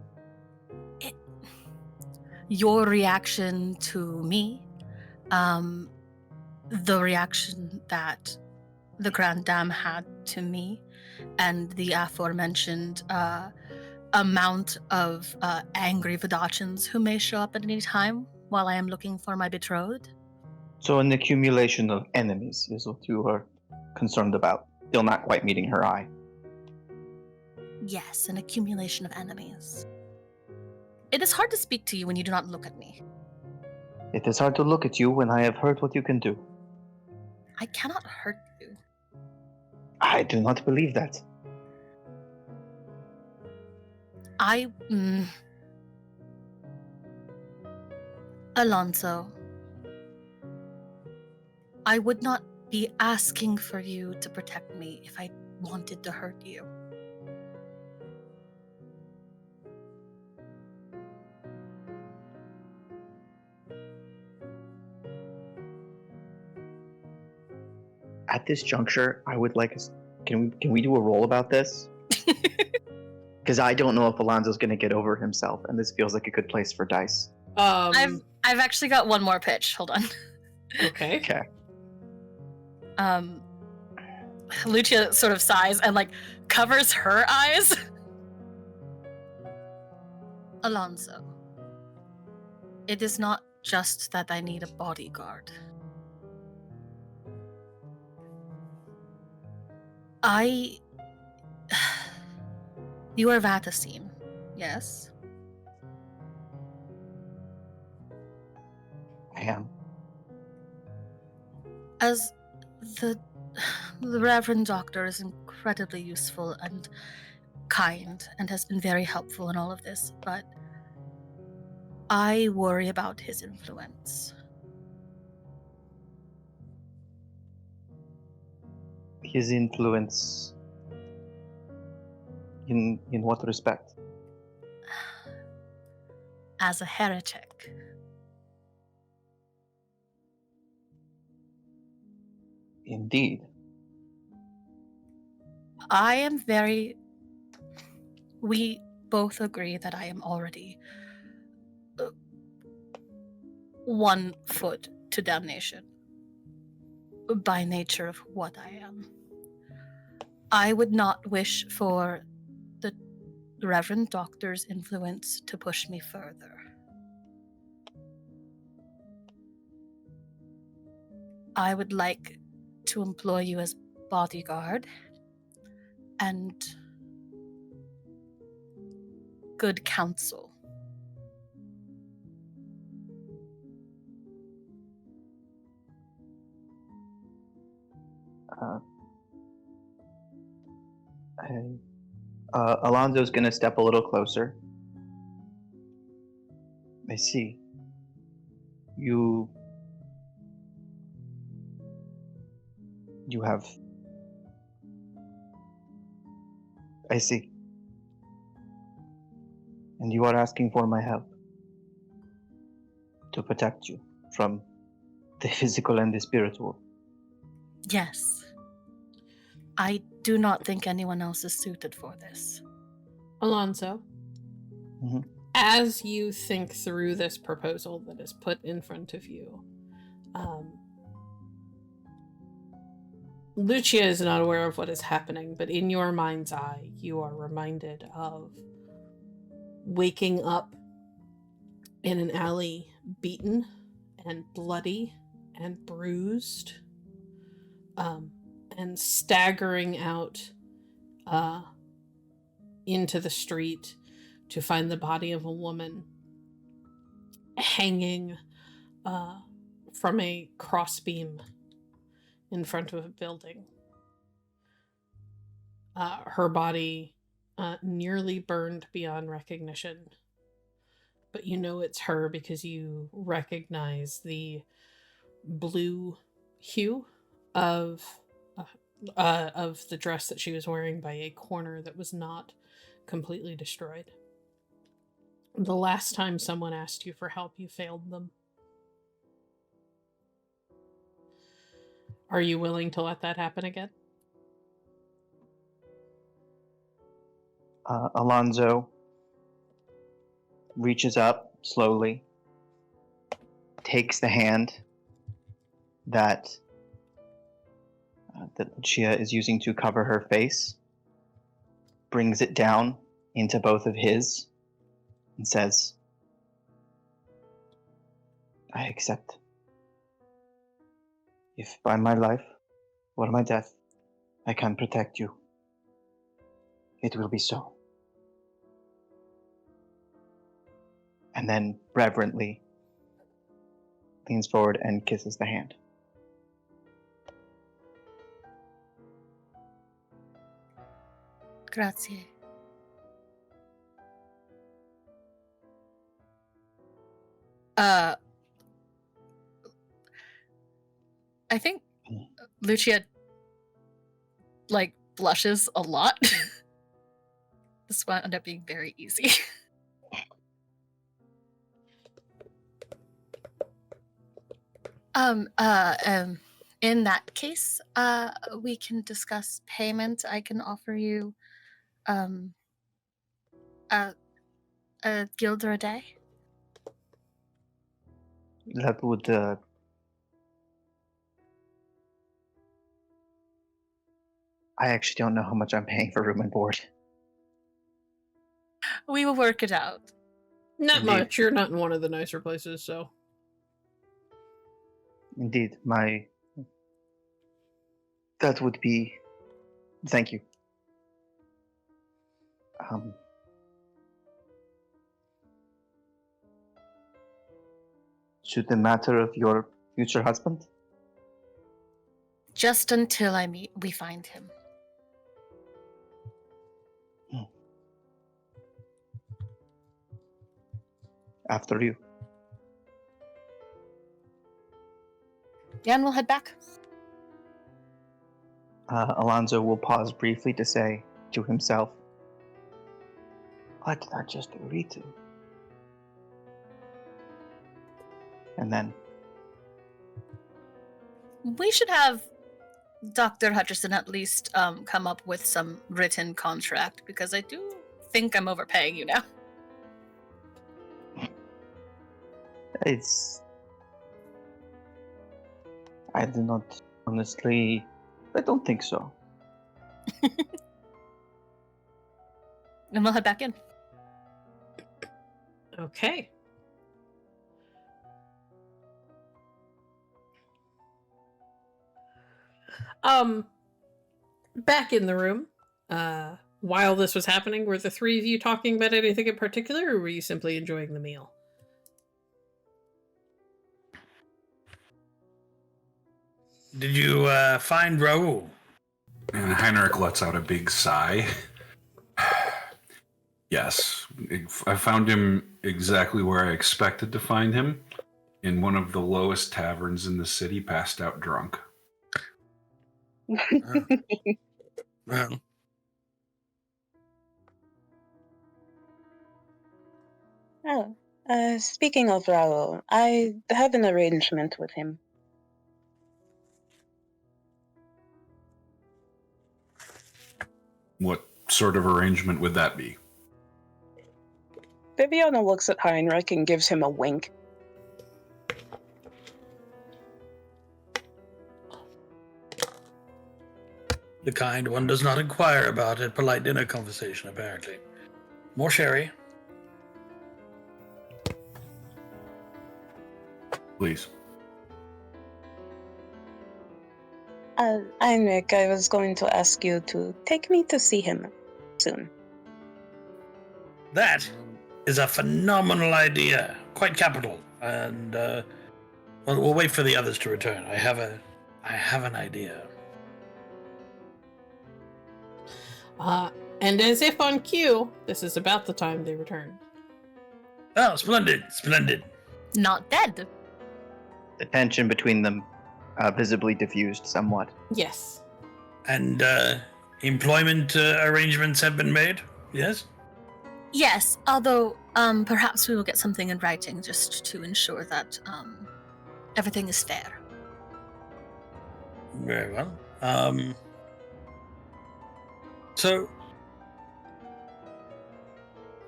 Your reaction to me, the reaction that the Grand Dame had to me, and the aforementioned amount of angry Vidachans who may show up at any time while I am looking for my betrothed. So an accumulation of enemies is what you are concerned about. Still not quite meeting her eye. Yes, an accumulation of enemies. It is hard to speak to you when you do not look at me. It is hard to look at you when I have heard what you can do. I cannot hurt you. I do not believe that. Alonso, I would not be asking for you to protect me if I wanted to hurt you. At this juncture, I would like us. Can we do a roll about this? Because I don't know if Alonso's going to get over himself, and this feels like a good place for dice. I've actually got one more pitch. Hold on. Okay. Okay. Lucia sort of sighs and covers her eyes. Alonso, it is not just that I need a bodyguard. You are Vatasine, yes? I am. As the Reverend Doctor is incredibly useful and kind and has been very helpful in all of this, but I worry about his influence. His influence. In what respect? As a heretic. Indeed. We both agree that I am already 1 foot to damnation by nature of what I am. I would not wish for the Reverend Doctor's influence to push me further. I would like to employ you as bodyguard and good counsel. Alonso's gonna step a little closer. I see. You have I see. And you are asking for my help to protect you from the physical and the spiritual. Yes. I do not think anyone else is suited for this. Alonso, Mhm. as you think through this proposal that is put in front of you, Lucia is not aware of what is happening, but in your mind's eye, you are reminded of waking up in an alley, beaten and bloody and bruised, and staggering out into the street to find the body of a woman hanging from a crossbeam in front of a building. Her body nearly burned beyond recognition, but you know it's her because you recognize the blue hue of the dress that she was wearing by a corner that was not completely destroyed. The last time someone asked you for help, you failed them. Are you willing to let that happen again? Alonso reaches up slowly, takes the hand that Lucia is using to cover her face, brings it down into both of his, and says, I accept. If by my life or my death I can protect you, it will be so. And then reverently leans forward and kisses the hand. Grazie. I think Lucia blushes a lot. This will end up being very easy. In that case, we can discuss payment. I can offer you a guilder a day. That would I actually don't know how much I'm paying for room and board. We will work it out. Not Indeed. much. You're not in one of the nicer places, so. Indeed, that would be. Thank you. Should the matter of your future husband? Just until we find him. After you. Yeah, and we'll head back. Alonso will pause briefly to say to himself, what did I just agree to? And then, We should have Dr. Hutcheson at least come up with some written contract, because I do think I'm overpaying you now. I do not, honestly, I don't think so. And we'll head back in. Okay. Back in the room, while this was happening, were the three of you talking about anything in particular, or were you simply enjoying the meal? Did you find Raoul? And Heinrich lets out a big sigh. Yes, I found him exactly where I expected to find him, in one of the lowest taverns in the city, passed out drunk. Well, Oh, speaking of Raoul, I have an arrangement with him. What sort of arrangement would that be? Viviana looks at Heinrich and gives him a wink. The kind one does not inquire about at polite dinner conversation, apparently. More sherry. Please. Heinrich, I was going to ask you to take me to see him soon. That is a phenomenal idea. Quite capital. And, we'll wait for the others to return. I have an idea. And as if on cue, this is about the time they return. Oh, splendid, splendid. Not dead. The tension between them visibly diffused somewhat. Yes. And, employment arrangements have been made? Yes? Yes, although perhaps we will get something in writing just to ensure that everything is fair. Very well. So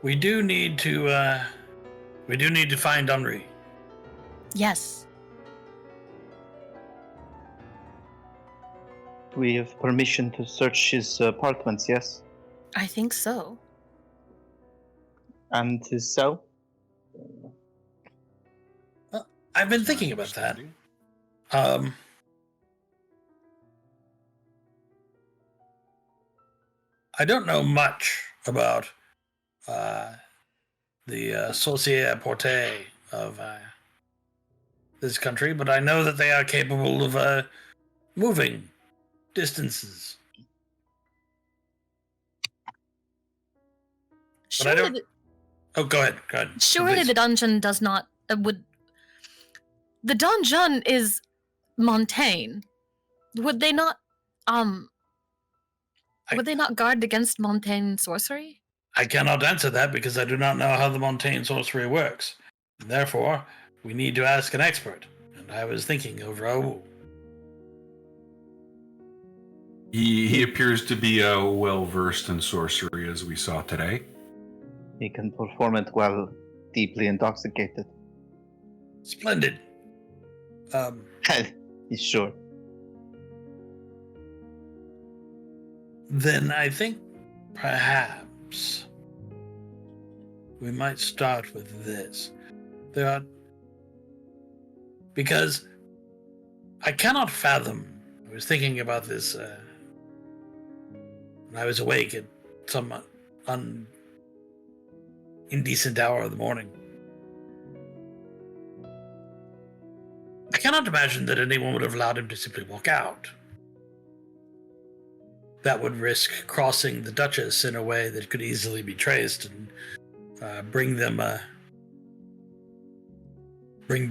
we do need to find Henri. Yes. We have permission to search his apartments, yes? I think so. And his cell? I've been thinking about that. I don't know much about the Société Portée of this country, but I know that they are capable of moving distances. But I Surely, don't. Oh, go ahead. Go ahead. surely Please. the dungeon does not would. The dungeon is Montaigne. Would they not would they not guard against Montaigne sorcery? I cannot answer that because I do not know how the Montaigne sorcery works. And therefore, we need to ask an expert. And I was thinking of Raoul. He appears to be well versed in sorcery, as we saw today. He can perform it while deeply intoxicated. Splendid. He's sure. Then I think perhaps we might start with this. Because I cannot fathom. I was thinking about this when I was awake at some indecent hour of the morning. I cannot imagine that anyone would have allowed him to simply walk out. That would risk crossing the Duchess in a way that could easily be traced and bring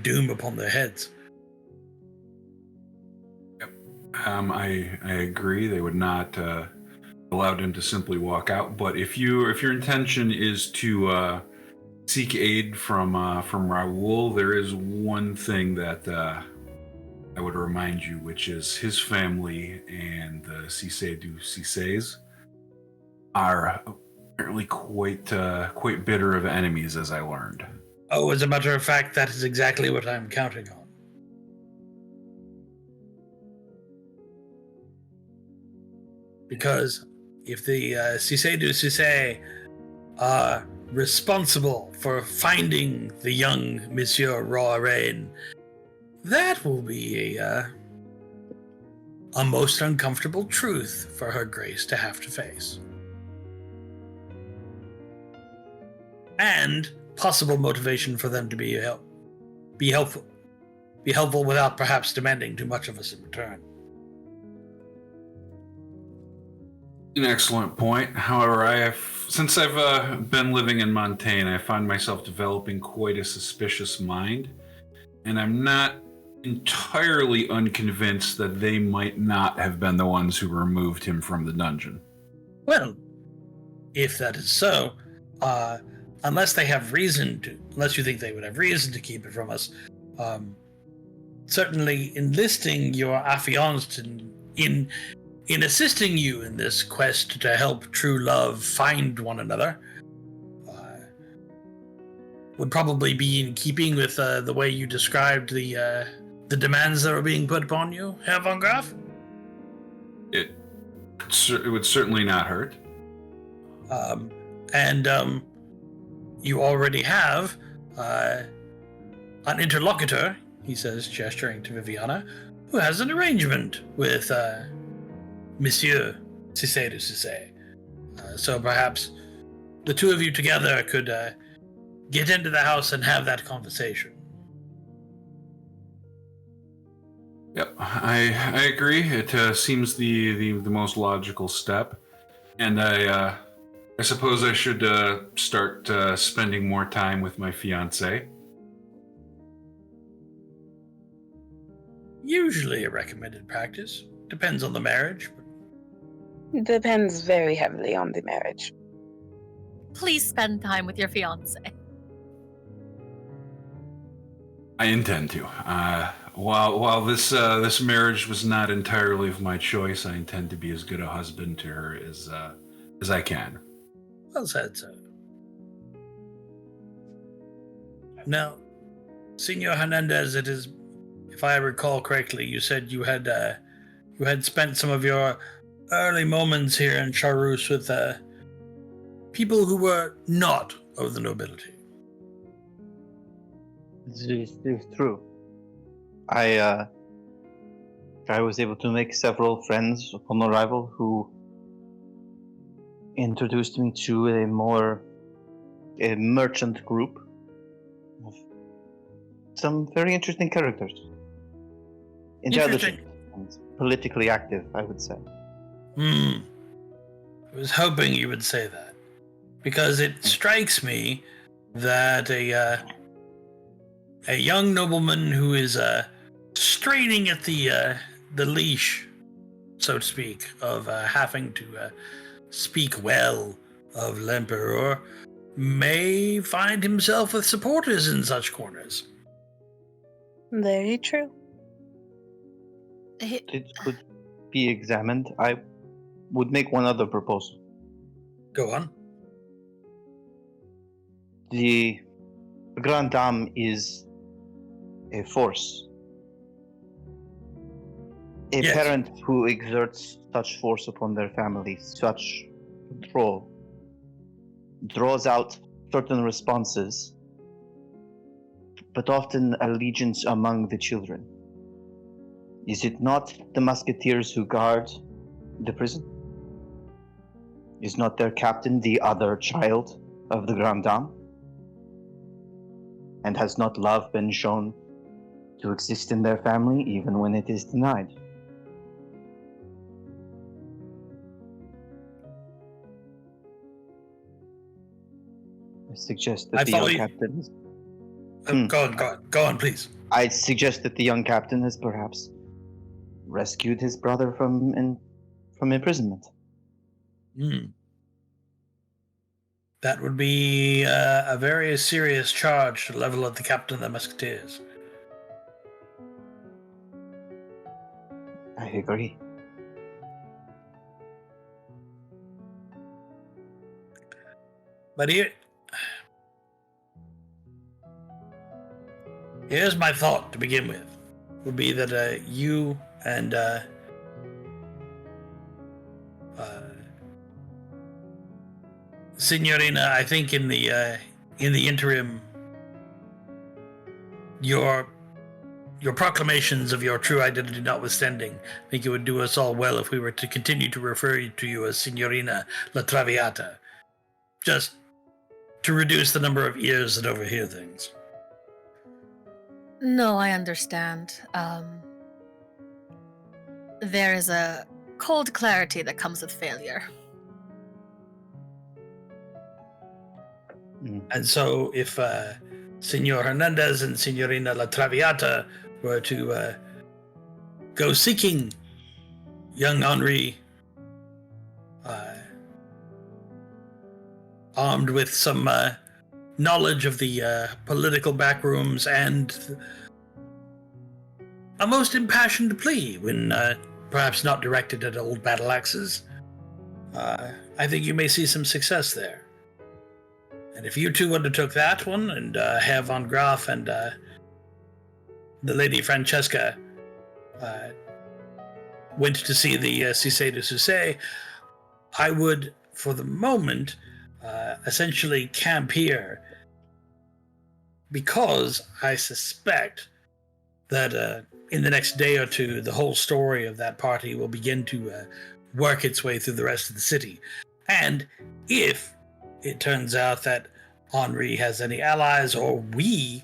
doom upon their heads. I agree. They would not allow him to simply walk out. But if your intention is to seek aid from Raoul, there is one thing that I would remind you, which is his family and the Cissé du Cissés are apparently quite bitter of enemies, as I learned. Oh, as a matter of fact, that is exactly what I'm counting on. Because if the Cissé du Cissé are responsible for finding the young Monsieur Roaraine, that will be a most uncomfortable truth for Her Grace to have to face. And possible motivation for them to be helpful without perhaps demanding too much of us in return. An excellent point. However, since I've been living in Montaigne, I find myself developing quite a suspicious mind, and I'm not entirely unconvinced that they might not have been the ones who removed him from the dungeon. Well, if that is so, unless they have reason to, unless you think they would have reason to keep it from us, certainly enlisting your affianced in assisting you in this quest to help true love find one another would probably be in keeping with the way you described the demands that were being put upon you, Herr von Graf? It would certainly not hurt. And you already have an interlocutor, he says, gesturing to Viviana, who has an arrangement with Monsieur Cissé de Cissé. So perhaps the two of you together could get into the house and have that conversation. Yep, I agree. It seems the most logical step, and I suppose I should start spending more time with my fiancée. Usually a recommended practice. Depends on the marriage. Depends very heavily on the marriage. Please spend time with your fiance. I intend to. While this marriage was not entirely of my choice, I intend to be as good a husband to her as I can. Well said, sir. Now, Senor Hernandez, it is, if I recall correctly, you said you had spent some of your early moments here in Charus with people who were not of the nobility. It's true. I was able to make several friends upon arrival who introduced me to a merchant group of some very interesting characters. Intelligent and politically active, I would say. I was hoping you would say that, because it strikes me that a young nobleman who is straining at the leash, so to speak, of having to speak well of l'Empereur may find himself with supporters in such corners. Very true. It could be examined. I would make one other proposal. Go on. The Grand Dame is a force. A Yes. parent who exerts such force upon their family, such control, draws out certain responses, but often allegiance among the children. Is it not the musketeers who guard the prison? Is not their captain the other child of the Grand Dame? And has not love been shown to exist in their family even when it is denied? I suggest that I the follow young you. captain is... Go on, please. I suggest that the young captain has perhaps rescued his brother from imprisonment. That would be a very serious charge to level at the captain of the musketeers. I agree. But here's my thought to begin with. Would be that you and Signorina, I think in the interim, your proclamations of your true identity notwithstanding, I think it would do us all well if we were to continue to refer to you as Signorina La Traviata, just to reduce the number of ears that overhear things. No, I understand. There is a cold clarity that comes with failure. And so if Senor Hernandez and Signorina La Traviata were to go seeking young Henri, armed with some knowledge of the political backrooms and a most impassioned plea when perhaps not directed at old battle axes. I think you may see some success there. And if you two undertook that one and Herr von Groth and the Lady Francesca went to see the Cissé de Cissé, I would, for the moment, essentially camp here because I suspect that in the next day or two, the whole story of that party will begin to work its way through the rest of the city. And if it turns out that Henri has any allies, or we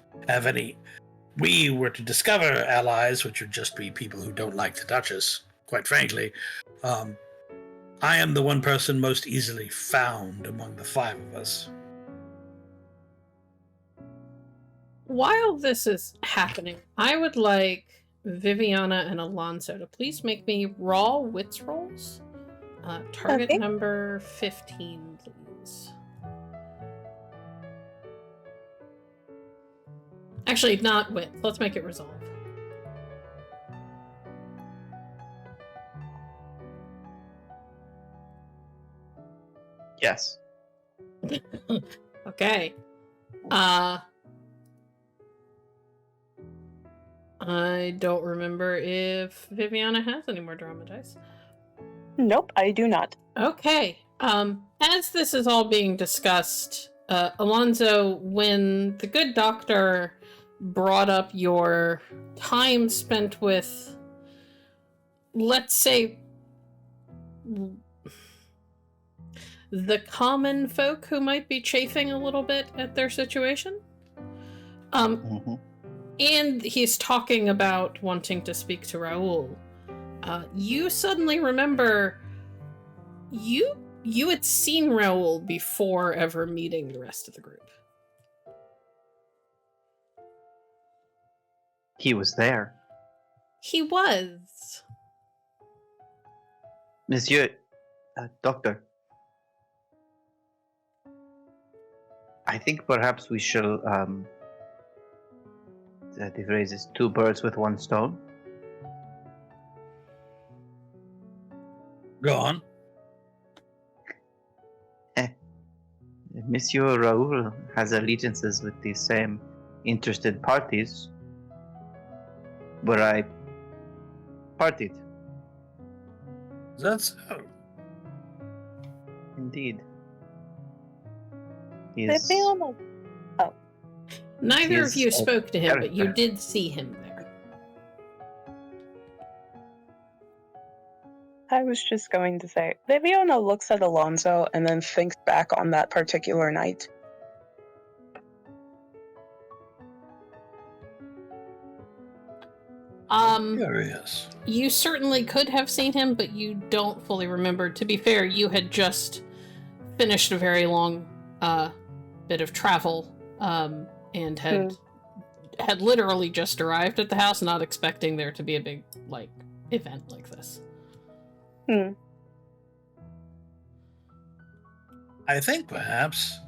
were to discover allies, which would just be people who don't like the Duchess, quite frankly, I am the one person most easily found among the five of us. While this is happening, I would like Viviana and Alonso to please make me raw wits rolls. Target Okay. number 15, please. Actually, not wit. Let's make it resolve. Yes. Okay. I don't remember if Viviana has any more drama dice. Nope, I do not. Okay. As this is all being discussed, Alonso, when the good doctor brought up your time spent with, let's say, the common folk who might be chafing a little bit at their situation, and he's talking about wanting to speak to Raoul, you suddenly remember you had seen Raoul before ever meeting the rest of the group. He was there. He was. Monsieur, Doctor. I think perhaps we shall, the phrase is two birds with one stone. Go on. Monsieur Raoul has allegiances with the same interested parties where I partied. Is that so? Indeed. He is- Viviana. Neither His of you spoke to him, but you character. did see him there. I was just going to say, Viviana looks at Alonso and then thinks back on that particular night. Curious. You certainly could have seen him, but you don't fully remember. To be fair, you had just finished a very long bit of travel, and had literally just arrived at the house, not expecting there to be a big event like this. I think perhaps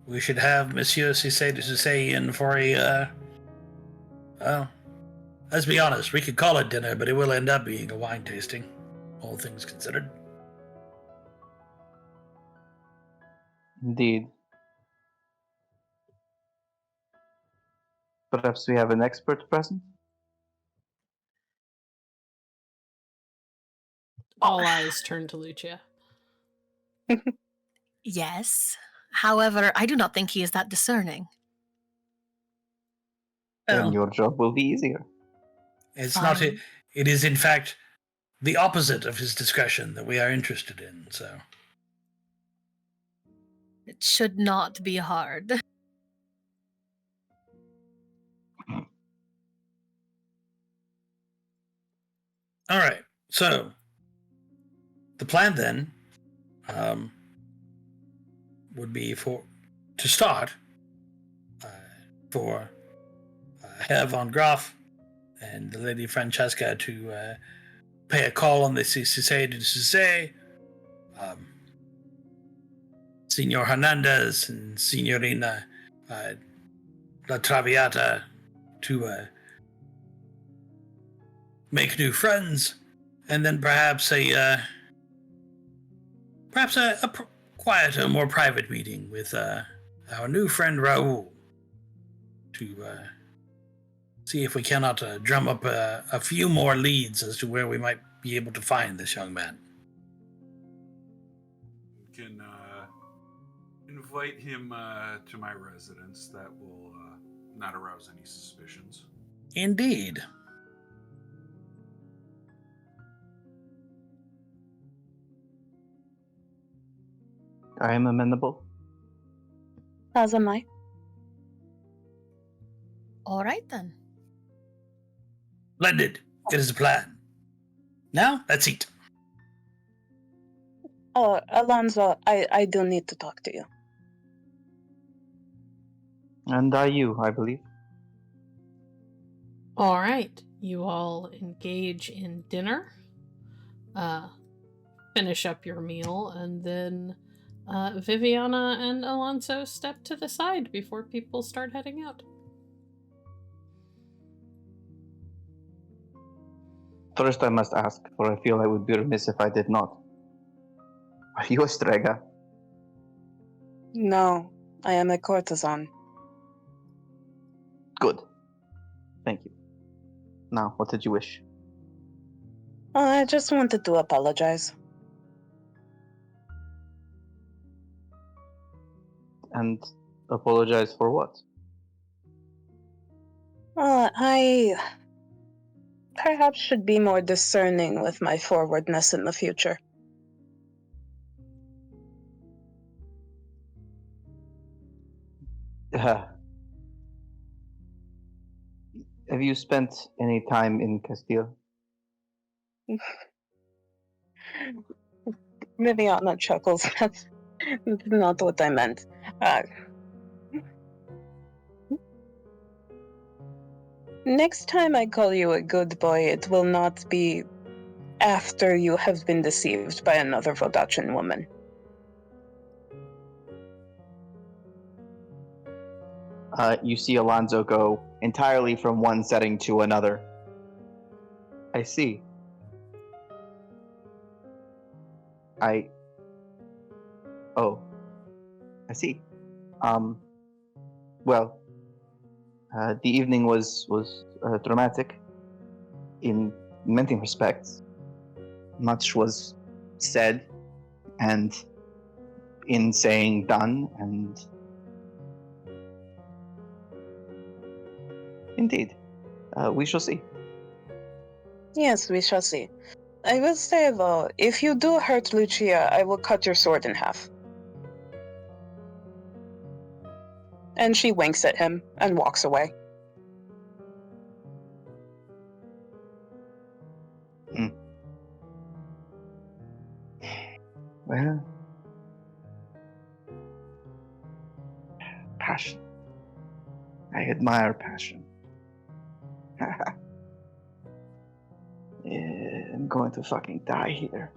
we should have Monsieur Cissé de Cissé in for a, well, let's be honest, we could call it dinner, but it will end up being a wine tasting, all things considered. Indeed. Perhaps we have an expert present? All eyes turn to Lucia. Yes. However, I do not think he is that discerning. Then Well, your job will be easier. it's not it. Fine. It is, in fact, the opposite of his discretion that we are interested in, so. It should not be hard. All right. So the plan then would be to start for Herr von Groth and the Lady Francesca to pay a call on the Cissé de Cissé, Senor Hernandez and Signorina La Traviata to make new friends, and then perhaps a quieter, more private meeting with our new friend Raoul to see if we cannot drum up a few more leads as to where we might be able to find this young man. You can invite him to my residence. That will not arouse any suspicions. Indeed. I am amenable. As am I. All right, then. Splendid. It is a plan. Now, let's eat. Oh, Alonso, I do need to talk to you. And you, I believe. All right, you all engage in dinner, finish up your meal, and then Viviana and Alonso step to the side before people start heading out. First, I must ask, for I feel I would be remiss if I did not. Are you a strega? No, I am a courtesan. Good. Thank you. Now, what did you wish? I just wanted to apologize. And apologize for what? I perhaps should be more discerning with my forwardness in the future. Have you spent any time in Castile? Viviana chuckles. That's not what I meant. Next time I call you a good boy, it will not be after you have been deceived by another Vodachan woman. You see Alonso go entirely from one setting to another. I see. Oh. I see. Well, the evening was dramatic in many respects. Much was said, and in saying done, and indeed, we shall see. Yes, we shall see. I will say, though, if you do hurt Lucia, I will cut your sword in half. And she winks at him and walks away. Well, passion. I admire passion. I'm going to fucking die here.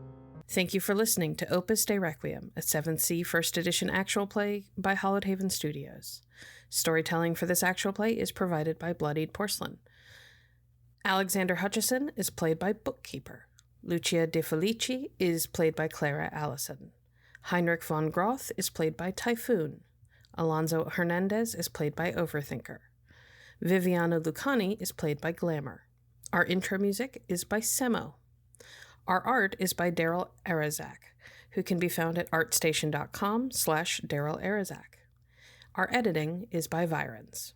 Thank you for listening to Opus de Requiem, a 7th C First Edition actual play by Hollowhaven Studios. Storytelling for this actual play is provided by Bloodied Porcelain. Alexander Hutcheson is played by Bookkeeper. Lucia De Felici is played by Clara Allison. Heinrich von Groth is played by Typhoon. Alonso Hernandez is played by Overthinker. Viviana Lucani is played by Glamour. Our intro music is by Sémø. Our art is by Daryl Arazak, who can be found at artstation.com/Daryl Arazak. Our editing is by Virens.